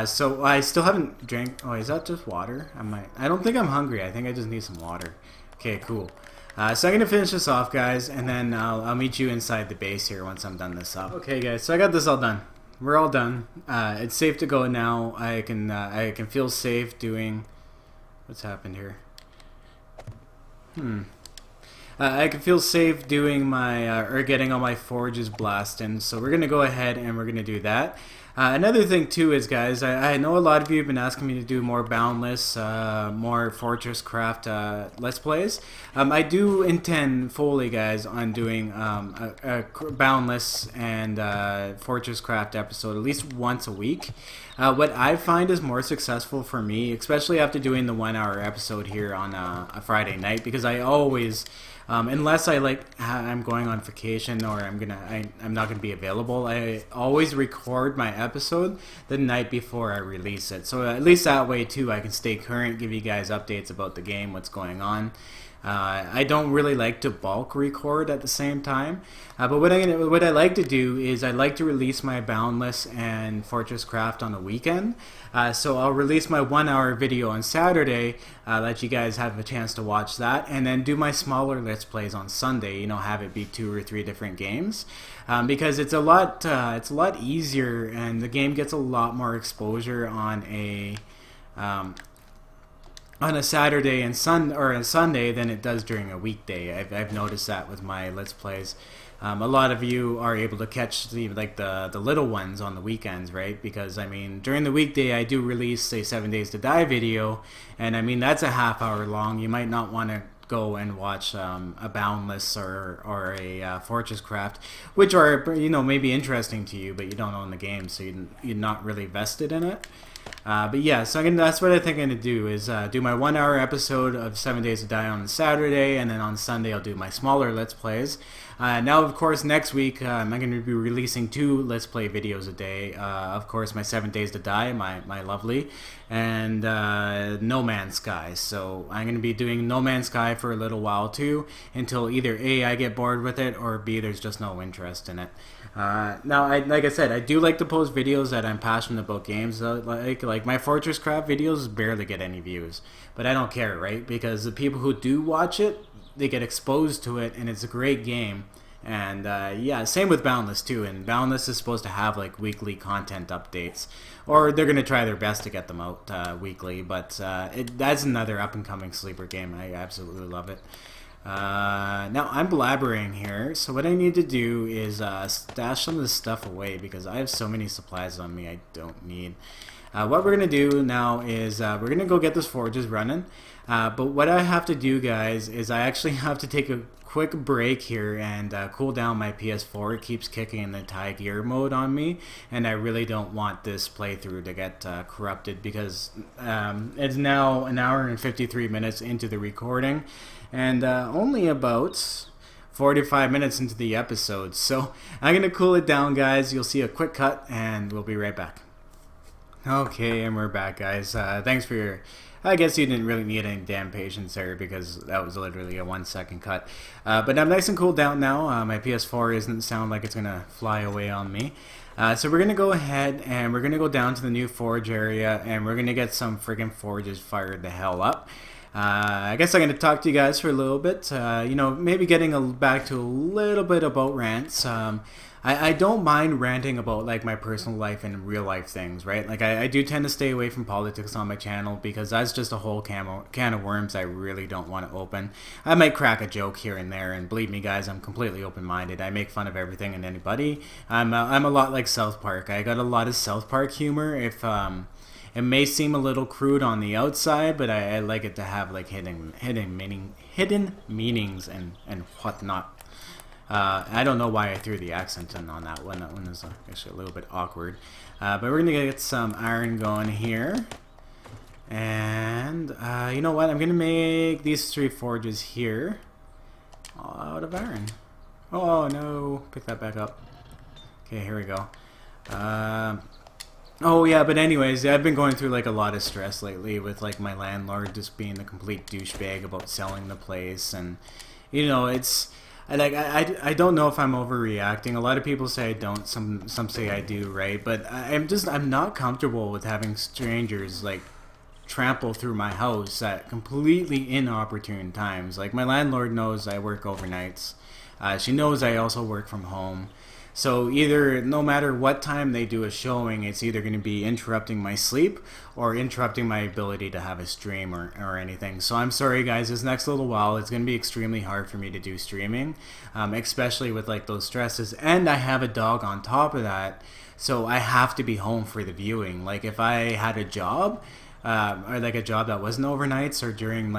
So I still haven't drank. Oh, is that just water? I don't think I'm hungry. I think I just need some water. Okay, cool. So I'm going to finish this off, guys, and then I'll meet you inside the base here once I'm done this up. Okay, guys, so I got this all done. We're all done. It's safe to go now. I can feel safe doing... What's happened here? I can feel safe doing my, or getting all my forges blasting, so we're going to go ahead and we're going to do that. Another thing too is, guys, I know a lot of you have been asking me to do more Boundless, more Fortress Craft Let's Plays. I do intend fully, guys, on doing a Boundless and Fortress Craft episode at least once a week. What I find is more successful for me, especially after doing the 1 hour episode here on a Friday night, because I always unless I'm going on vacation or I'm not gonna be available. I always record my episode the night before I release it, so at least that way too I can stay current, give you guys updates about the game, what's going on. I don't really like to bulk record at the same time, but what I like to do is I like to release my Boundless and Fortress Craft on the weekend. So I'll release my 1 hour video on Saturday, let you guys have a chance to watch that, and then do my smaller Let's Plays on Sunday. Have it be 2 or 3 different games, because it's a lot easier, and the game gets a lot more exposure on a Saturday and a Sunday than it does during a weekday. I've noticed that with my Let's Plays. A lot of you are able to catch the little ones on the weekends, right? Because during the weekday I do release a 7 Days to Die video, and that's a half hour long. You might not want to go and watch a Boundless or a Fortress Craft, which are maybe interesting to you, but you don't own the game, so you're not really vested in it. But yeah, so that's what I think I'm going to do, is do my 1 hour episode of 7 Days to Die on Saturday, and then on Sunday I'll do my smaller Let's Plays. Now, of course, next week I'm going to be releasing 2 Let's Play videos a day. Of course, my 7 Days to Die, my lovely, and No Man's Sky. So I'm going to be doing No Man's Sky for a little while too, until either A, I get bored with it, or B, there's just no interest in it. Now, like I said, I do like to post videos that I'm passionate about games. Like my Fortress Craft videos barely get any views, but I don't care, right? Because the people who do watch it, they get exposed to it, and it's a great game. And yeah, same with Boundless too. And Boundless is supposed to have weekly content updates, or they're gonna try their best to get them out weekly. But that's another up and coming sleeper game. I absolutely love it. Now I'm blabbering here, so what I need to do is stash some of this stuff away, because I have so many supplies on me I don't need. What we're going to do now is we're going to go get those forges running, but what I have to do, guys, is I actually have to take a quick break here and cool down my PS4. It keeps kicking in the tie gear mode on me, and I really don't want this playthrough to get corrupted, because it's now 1 hour and 53 minutes into the recording, and only about 45 minutes into the episode. So I'm going to cool it down, guys. You'll see a quick cut, and we'll be right back. Okay, and we're back, guys. Thanks for your... I guess you didn't really need any damn patience there, because that was literally a 1 second cut. But I'm nice and cooled down now. My PS4 doesn't sound like it's going to fly away on me. So we're going to go ahead and we're going to go down to the new forge area, and we're going to get some friggin' forges fired the hell up. I guess I'm going to talk to you guys for a little bit, maybe getting back to a little bit about rants. I don't mind ranting about my personal life and real life things, right? I do tend to stay away from politics on my channel, because that's just a whole can of worms I really don't want to open. I might crack a joke here and there, and believe me, guys, I'm completely open-minded. I make fun of everything and anybody. I'm a lot like South Park. I got a lot of South Park humor. If it may seem a little crude on the outside, but I like it to have hidden meanings and whatnot. I don't know why I threw the accent in on that one. That one is actually a little bit awkward. But we're gonna get some iron going here, and you know what? I'm gonna make these 3 forges here all out of iron. Oh no! Pick that back up. Okay, here we go. Oh yeah, but anyways, I've been going through a lot of stress lately with my landlord just being a complete douchebag about selling the place, and it's I don't know if I'm overreacting. A lot of people say I don't, some say I do, right? But I'm not comfortable with having strangers trample through my house at completely inopportune times. My landlord knows I work overnights. She knows I also work from home. So no matter what time they do a showing, it's either going to be interrupting my sleep or interrupting my ability to have a stream or anything. So I'm sorry, guys, this next little while it's going to be extremely hard for me to do streaming, especially with those stresses. And I have a dog on top of that, so I have to be home for the viewing. If I had a job, or a job that wasn't overnights or during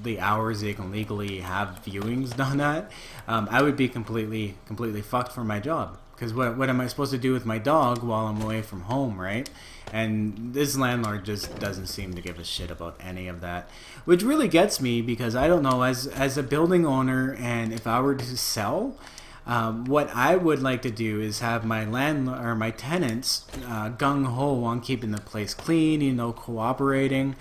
the hours they can legally have viewings done at, I would be completely fucked for my job, Because what am I supposed to do with my dog while I'm away from home, right? And this landlord just doesn't seem to give a shit about any of that, which really gets me because I don't know, as a building owner, and if I were to sell, what I would like to do is have my landlord or my tenants gung ho on keeping the place clean, you know, cooperating.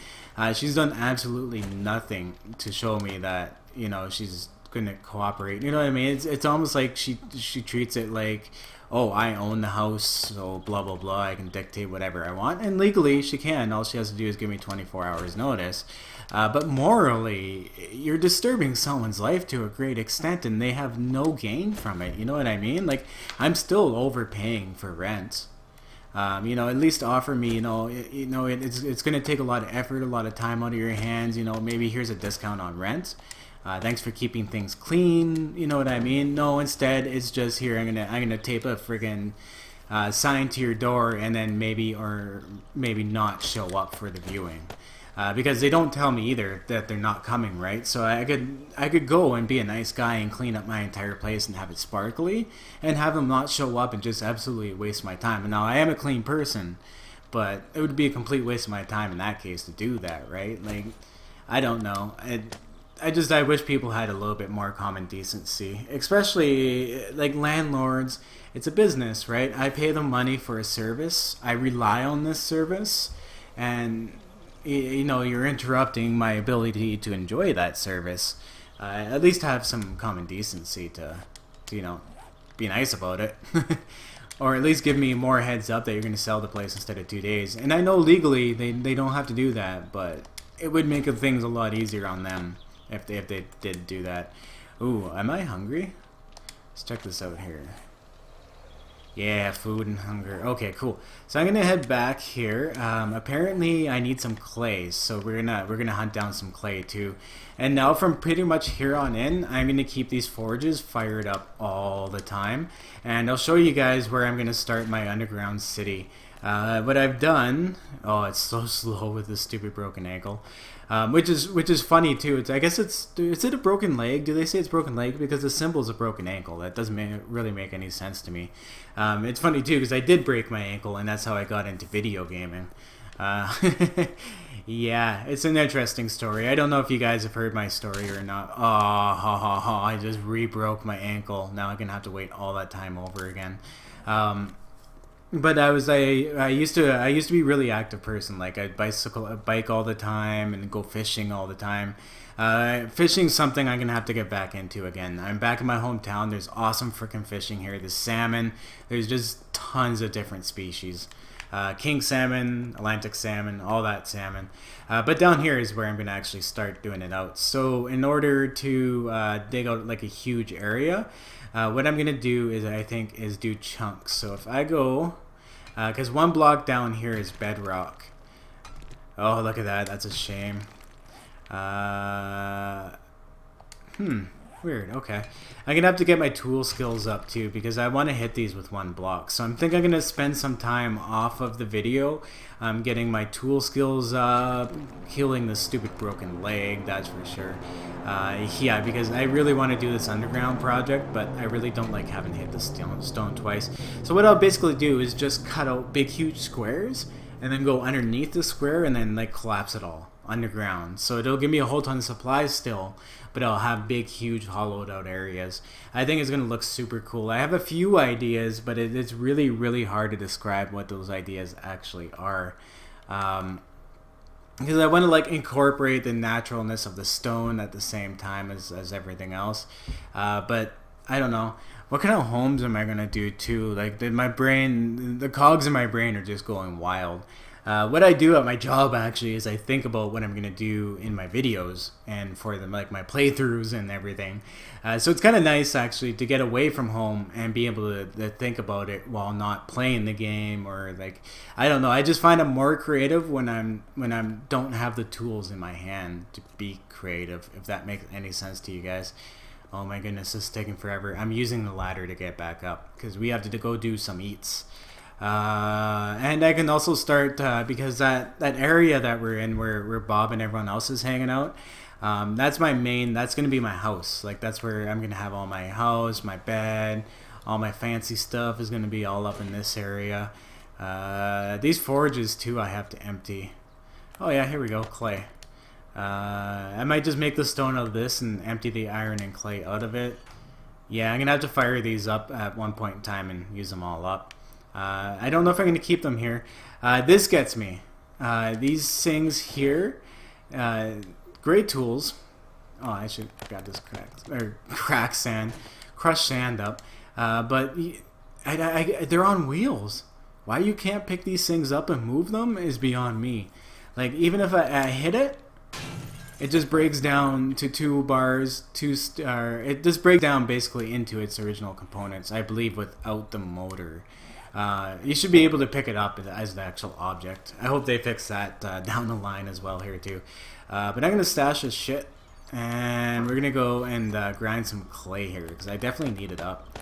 She's done absolutely nothing to show me that, you know, she's gonna cooperate. You know what I mean? It's almost like she treats it like, oh, I own the house, so blah blah blah, I can dictate whatever I want, and legally she can. All she has to do is give me 24 hours notice. But morally, you're disturbing someone's life to a great extent, and they have no gain from it. You know what I mean? Like, I'm still overpaying for rent. You know, at least offer me, it's going to take a lot of effort, a lot of time out of your hands. You know, maybe here's a discount on rent. Thanks for keeping things clean. You know what I mean? No, instead it's just here. I'm gonna tape a friggin' sign to your door, and then maybe or maybe not show up for the viewing. Because they don't tell me either that they're not coming, right? So I could go and be a nice guy and clean up my entire place and have it sparkly, and have them not show up and just absolutely waste my time. And now I am a clean person, but it would be a complete waste of my time in that case to do that, right? Like, I don't know. I wish people had a little bit more common decency, especially like landlords. It's a business, right? I pay them money for a service. I rely on this service, and you know, you're interrupting my ability to enjoy that service. At least have some common decency to you know, be nice about it. Or at least give me more heads up that you're going to sell the place instead of 2 days. And I know legally they don't have to do that, but it would make things a lot easier on them if they did do that. Ooh, am I hungry? Let's check this out here. Yeah, food and hunger. Okay, cool. So I'm gonna head back here. Apparently, I need some clay, so we're gonna hunt down some clay too. And now, from pretty much here on in, I'm gonna keep these forges fired up all the time, and I'll show you guys where I'm gonna start my underground city. What I've done. Oh, it's so slow with this stupid broken ankle. Which is funny too. Is it a broken leg? Do they say it's broken leg? Because the symbol's a broken ankle. That doesn't really make any sense to me. It's funny too because I did break my ankle, and that's how I got into video gaming. Yeah, it's an interesting story. I don't know if you guys have heard my story or not. Oh, ha ha ha! I just re-broke my ankle. Now I'm gonna have to wait all that time over again. But I used to be a really active person. Like, I'd bike all the time and go fishing all the time. Fishing's something I'm gonna have to get back into again. I'm back in my hometown. There's awesome freaking fishing here. There's salmon. There's just tons of different species. King salmon, Atlantic salmon, all that salmon. But down here is where I'm gonna actually start doing it out. So in order to dig out like a huge area, what I'm gonna do is do chunks. So if I go, because one block down here is bedrock. Oh, look at that. That's a shame. Weird. Okay. I'm gonna have to get my tool skills up too, because I want to hit these with one block. So I'm gonna spend some time off of the video, getting my tool skills up, healing this stupid broken leg. That's for sure. Yeah, because I really want to do this underground project, but I really don't like having to hit the stone twice. So what I'll basically do is just cut out big, huge squares, and then go underneath the square, and then like collapse it all underground. So it'll give me a whole ton of supplies still, but I'll have big, huge, hollowed out areas. I think it's going to look super cool. I have a few ideas, but it's really, really hard to describe what those ideas actually are. Because I want to like incorporate the naturalness of the stone at the same time as everything else. But I don't know. What kind of homes am I going to do too? Like, the cogs in my brain are just going wild. What I do at my job actually is I think about what I'm going to do in my videos and for them, like my playthroughs and everything. So it's kind of nice actually to get away from home and be able to think about it while not playing the game, or like, I don't know. I just find I'm more creative when I don't have the tools in my hand to be creative, if that makes any sense to you guys. Oh my goodness, this is taking forever. I'm using the ladder to get back up because we have to go do some eats. And I can also start, because that area that we're in where Bob and everyone else is hanging out, that's going to be my house. Like, that's where I'm going to have all my house, my bed, All my fancy stuff is going to be all up in this area. These forges too I have to empty. Oh yeah, here we go, clay. I might just make the stone out of this and empty the iron and clay out of it. Yeah, I'm going to have to fire these up at one point in time and use them all up. I don't know if I'm going to keep them here. This gets me. These things here, great tools. Oh, I should got this crack sand, crushed sand up. But they're on wheels. Why you can't pick these things up and move them is beyond me. Like, even if I hit it, it just breaks down to 2 bars, it just breaks down basically into its original components, I believe, without the motor. You should be able to pick it up as the actual object. I hope they fix that down the line as well here too. But I'm going to stash this shit, and we're going to go and grind some clay here, because I definitely need it up.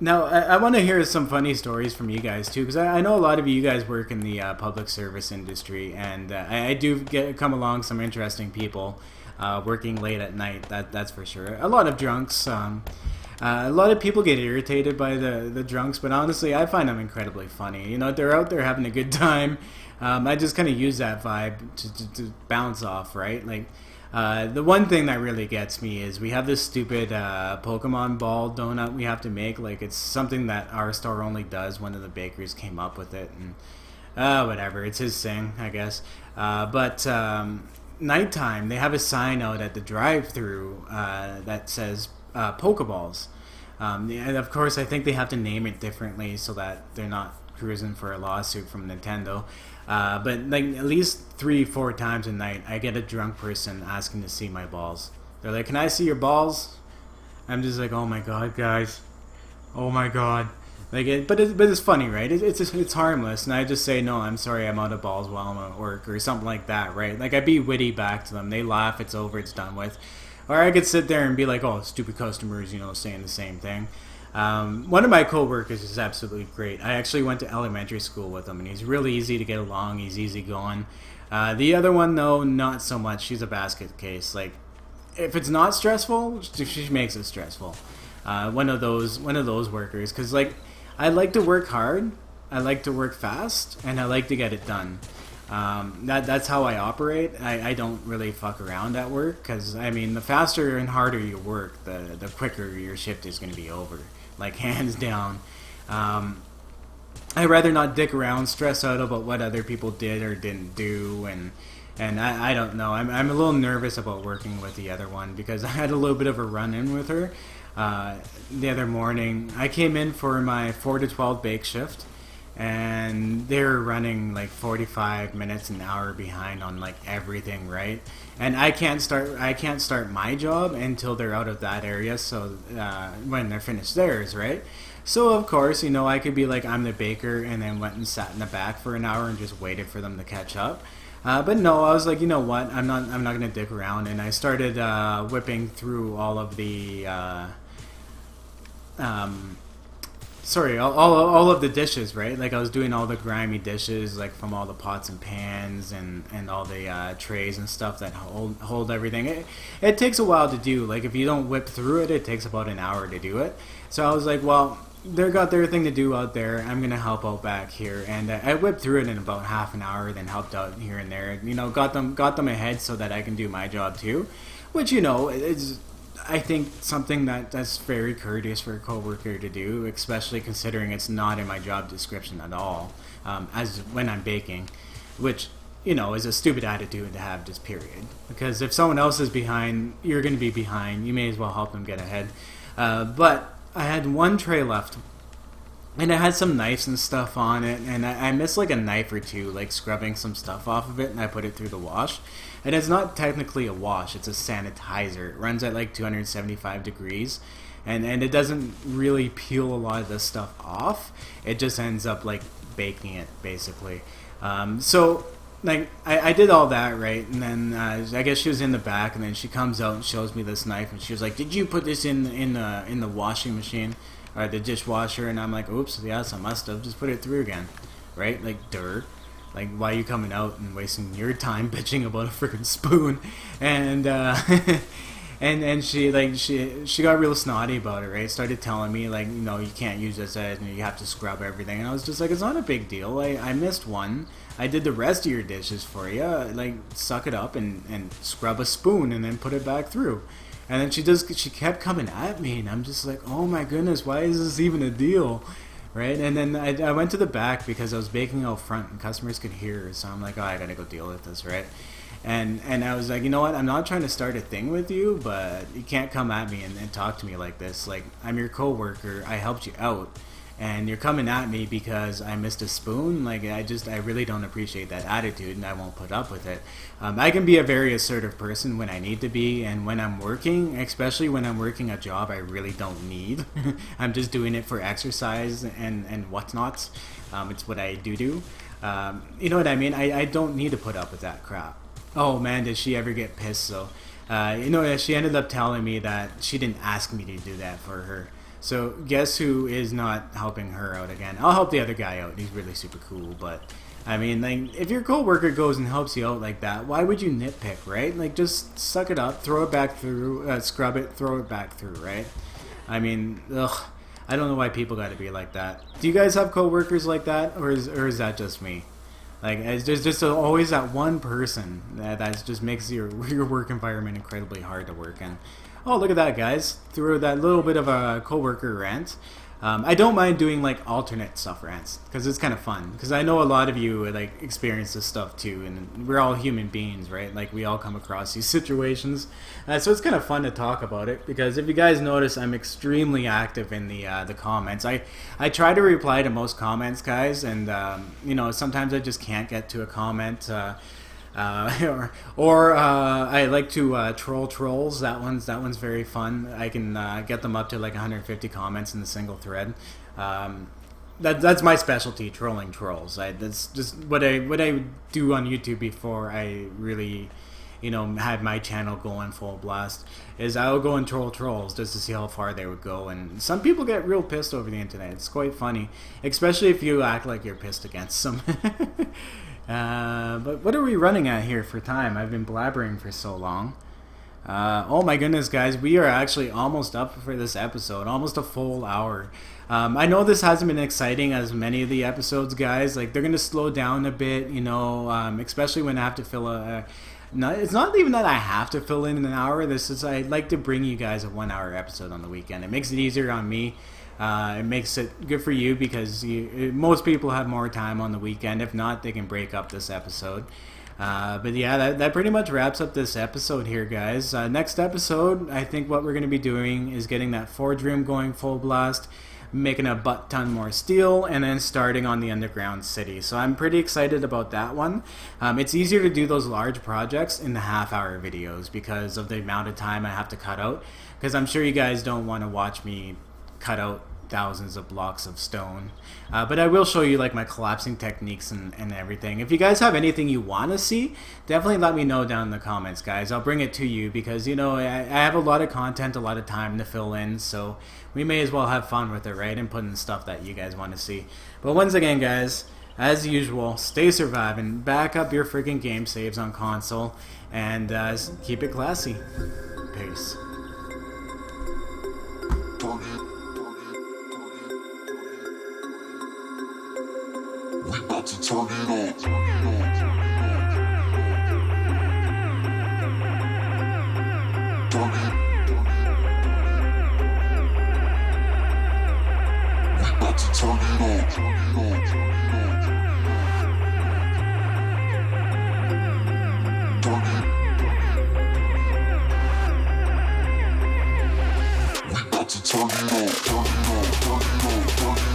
Now, I want to hear some funny stories from you guys too, because I know a lot of you guys work in the public service industry, and I do come along some interesting people working late at night, that's for sure. A lot of drunks. A lot of people get irritated by the drunks, but honestly, I find them incredibly funny. You know, they're out there having a good time. I just kind of use that vibe to bounce off, right? Like, the one thing that really gets me is we have this stupid Pokemon ball donut we have to make. Like, it's something that our store only does. One of the bakers came up with it, and whatever. It's his thing, I guess. But nighttime, they have a sign out at the drive-thru that says Pokeballs. And of course, I think they have to name it differently so that they're not cruising for a lawsuit from Nintendo. But like at least 3-4 times a night, I get a drunk person asking to see my balls. They're like, "Can I see your balls?" I'm just like, "Oh my god, guys! Oh my god!" Like, but it's funny, right? It's harmless, and I just say, "No, I'm sorry, I'm out of balls while I'm at work," or something like that, right? Like, I be witty back to them. They laugh. It's over. It's done with. Or I could sit there and be like, "Oh, stupid customers," you know, saying the same thing. One of my co-workers is absolutely great. I actually went to elementary school with him, and he's really easy to get along. He's easygoing. The other one, though, not so much. She's a basket case. Like, if it's not stressful, she makes it stressful. One of those workers, because like, I like to work hard, I like to work fast, and I like to get it done. That's how I operate. I don't really fuck around at work, because I mean, the faster and harder you work, the quicker your shift is going to be over. Like, hands down. I'd rather not dick around, stress out about what other people did or didn't do, and I don't know. I'm a little nervous about working with the other one, because I had a little bit of a run-in with her the other morning. I came in for my 4 to 12 bake shift, and they were running like 45 minutes an hour behind on like everything, right? And I can't start my job until they're out of that area, so when they're finished theirs, right? So of course, you know, I could be like, I'm the baker, and then went and sat in the back for an hour and just waited for them to catch up. But no, I was like, you know what, I'm not gonna dick around, and I started whipping through all of the all of the dishes, right? Like, I was doing all the grimy dishes, like from all the pots and pans and all the trays and stuff that hold everything. It takes a while to do. Like, if you don't whip through it, it takes about an hour to do it. So I was like, well, they got their thing to do out there. I'm gonna help out back here, and I whipped through it in about half an hour. Then helped out here and there. You know, got them ahead so that I can do my job too, which, you know, is, I think, something that's very courteous for a coworker to do, especially considering it's not in my job description at all, as when I'm baking, which, you know, is a stupid attitude to have, just period. Because if someone else is behind, you're going to be behind. You may as well help them get ahead. But I had one tray left, and it had some knives and stuff on it, and I missed like a knife or two, like scrubbing some stuff off of it, and I put it through the wash. And it's not technically a wash, it's a sanitizer. It runs at like 275 degrees, and it doesn't really peel a lot of this stuff off. It just ends up like baking it, basically. So like, I did all that, right? And then I guess she was in the back, and then she comes out and shows me this knife, and she was like, "Did you put this in the washing machine or the dishwasher?" And I'm like, "Oops, yes, I must have. Just put it through again," right? Like, dirt. Like, why are you coming out and wasting your time bitching about a freaking spoon? And and she got real snotty about it, right? Started telling me like, you know, you can't use this as, you have to scrub everything, and I was just like, it's not a big deal. I missed one. I did the rest of your dishes for you. Like, suck it up and scrub a spoon and then put it back through. And then she kept coming at me, and I'm just like, oh my goodness, why is this even a deal? Right? And then I went to the back because I was baking out front and customers could hear, so I'm like, oh, I gotta go deal with this, right? And I was like, you know what, I'm not trying to start a thing with you, but you can't come at me and talk to me like this. Like, I'm your coworker, I helped you out, and you're coming at me because I missed a spoon. Like, I really don't appreciate that attitude, and I won't put up with it. I can be a very assertive person when I need to be, and when I'm working, especially when I'm working a job I really don't need. I'm just doing it for exercise and whatnot. It's what I do. You know what I mean? I don't need to put up with that crap. Oh man, did she ever get pissed though. You know, she ended up telling me that she didn't ask me to do that for her. So guess who is not helping her out again? I'll help the other guy out. He's really super cool, but I mean, like, if your coworker goes and helps you out like that, why would you nitpick, right? Like, just suck it up, throw it back through, scrub it, throw it back through, right? I mean, ugh, I don't know why people got to be like that. Do you guys have coworkers like that, or is that just me? Like, there's just always that one person that just makes your work environment incredibly hard to work in. Oh, look at that, guys. Through that little bit of a coworker rant. I don't mind doing like alternate stuff rants because it's kind of fun. Because I know a lot of you like experience this stuff too, and we're all human beings, right? Like, we all come across these situations, so it's kind of fun to talk about it. Because if you guys notice, I'm extremely active in the comments. I try to reply to most comments, guys, and you know, sometimes I just can't get to a comment. Or I like to troll trolls. That one's very fun. I can get them up to like 150 comments in a single thread. That's my specialty, trolling trolls. That's just what I do on YouTube before I really, you know, had my channel going full blast. Is I'll go and troll trolls just to see how far they would go. And some people get real pissed over the internet. It's quite funny, especially if you act like you're pissed against them. But what are we running at here for time? I've been blabbering for so long. Oh my goodness, guys, we are actually almost up for this episode, almost a full hour. I know this hasn't been exciting as many of the episodes, guys. Like, they're gonna slow down a bit, you know, especially when I have to fill it's not even that I have to fill in an hour. This is, I like to bring you guys a 1 hour episode on the weekend. It makes it easier on me. It makes it good for you because most people have more time on the weekend. If not, they can break up this episode. But yeah, that pretty much wraps up this episode here, guys. Next episode, I think what we're going to be doing is getting that forge room going full blast, making a butt ton more steel, and then starting on the underground city. So I'm pretty excited about that one. It's easier to do those large projects in the half-hour videos because of the amount of time I have to cut out. Because I'm sure you guys don't want to watch me cut out thousands of blocks of stone, but I will show you like my collapsing techniques and everything. If you guys have anything you want to see, definitely let me know down in the comments, guys. I'll bring it to you because, you know, I have a lot of content, a lot of time to fill in, so we may as well have fun with it, right, and put in stuff that you guys want to see. But once again, guys, as usual, stay surviving, back up your freaking game saves on console, and keep it classy. Peace. We about to turn it on. Turn it. We about to turn it on. Turn it. We about to turn it on. Turn it on. Turn it on. Turn it on.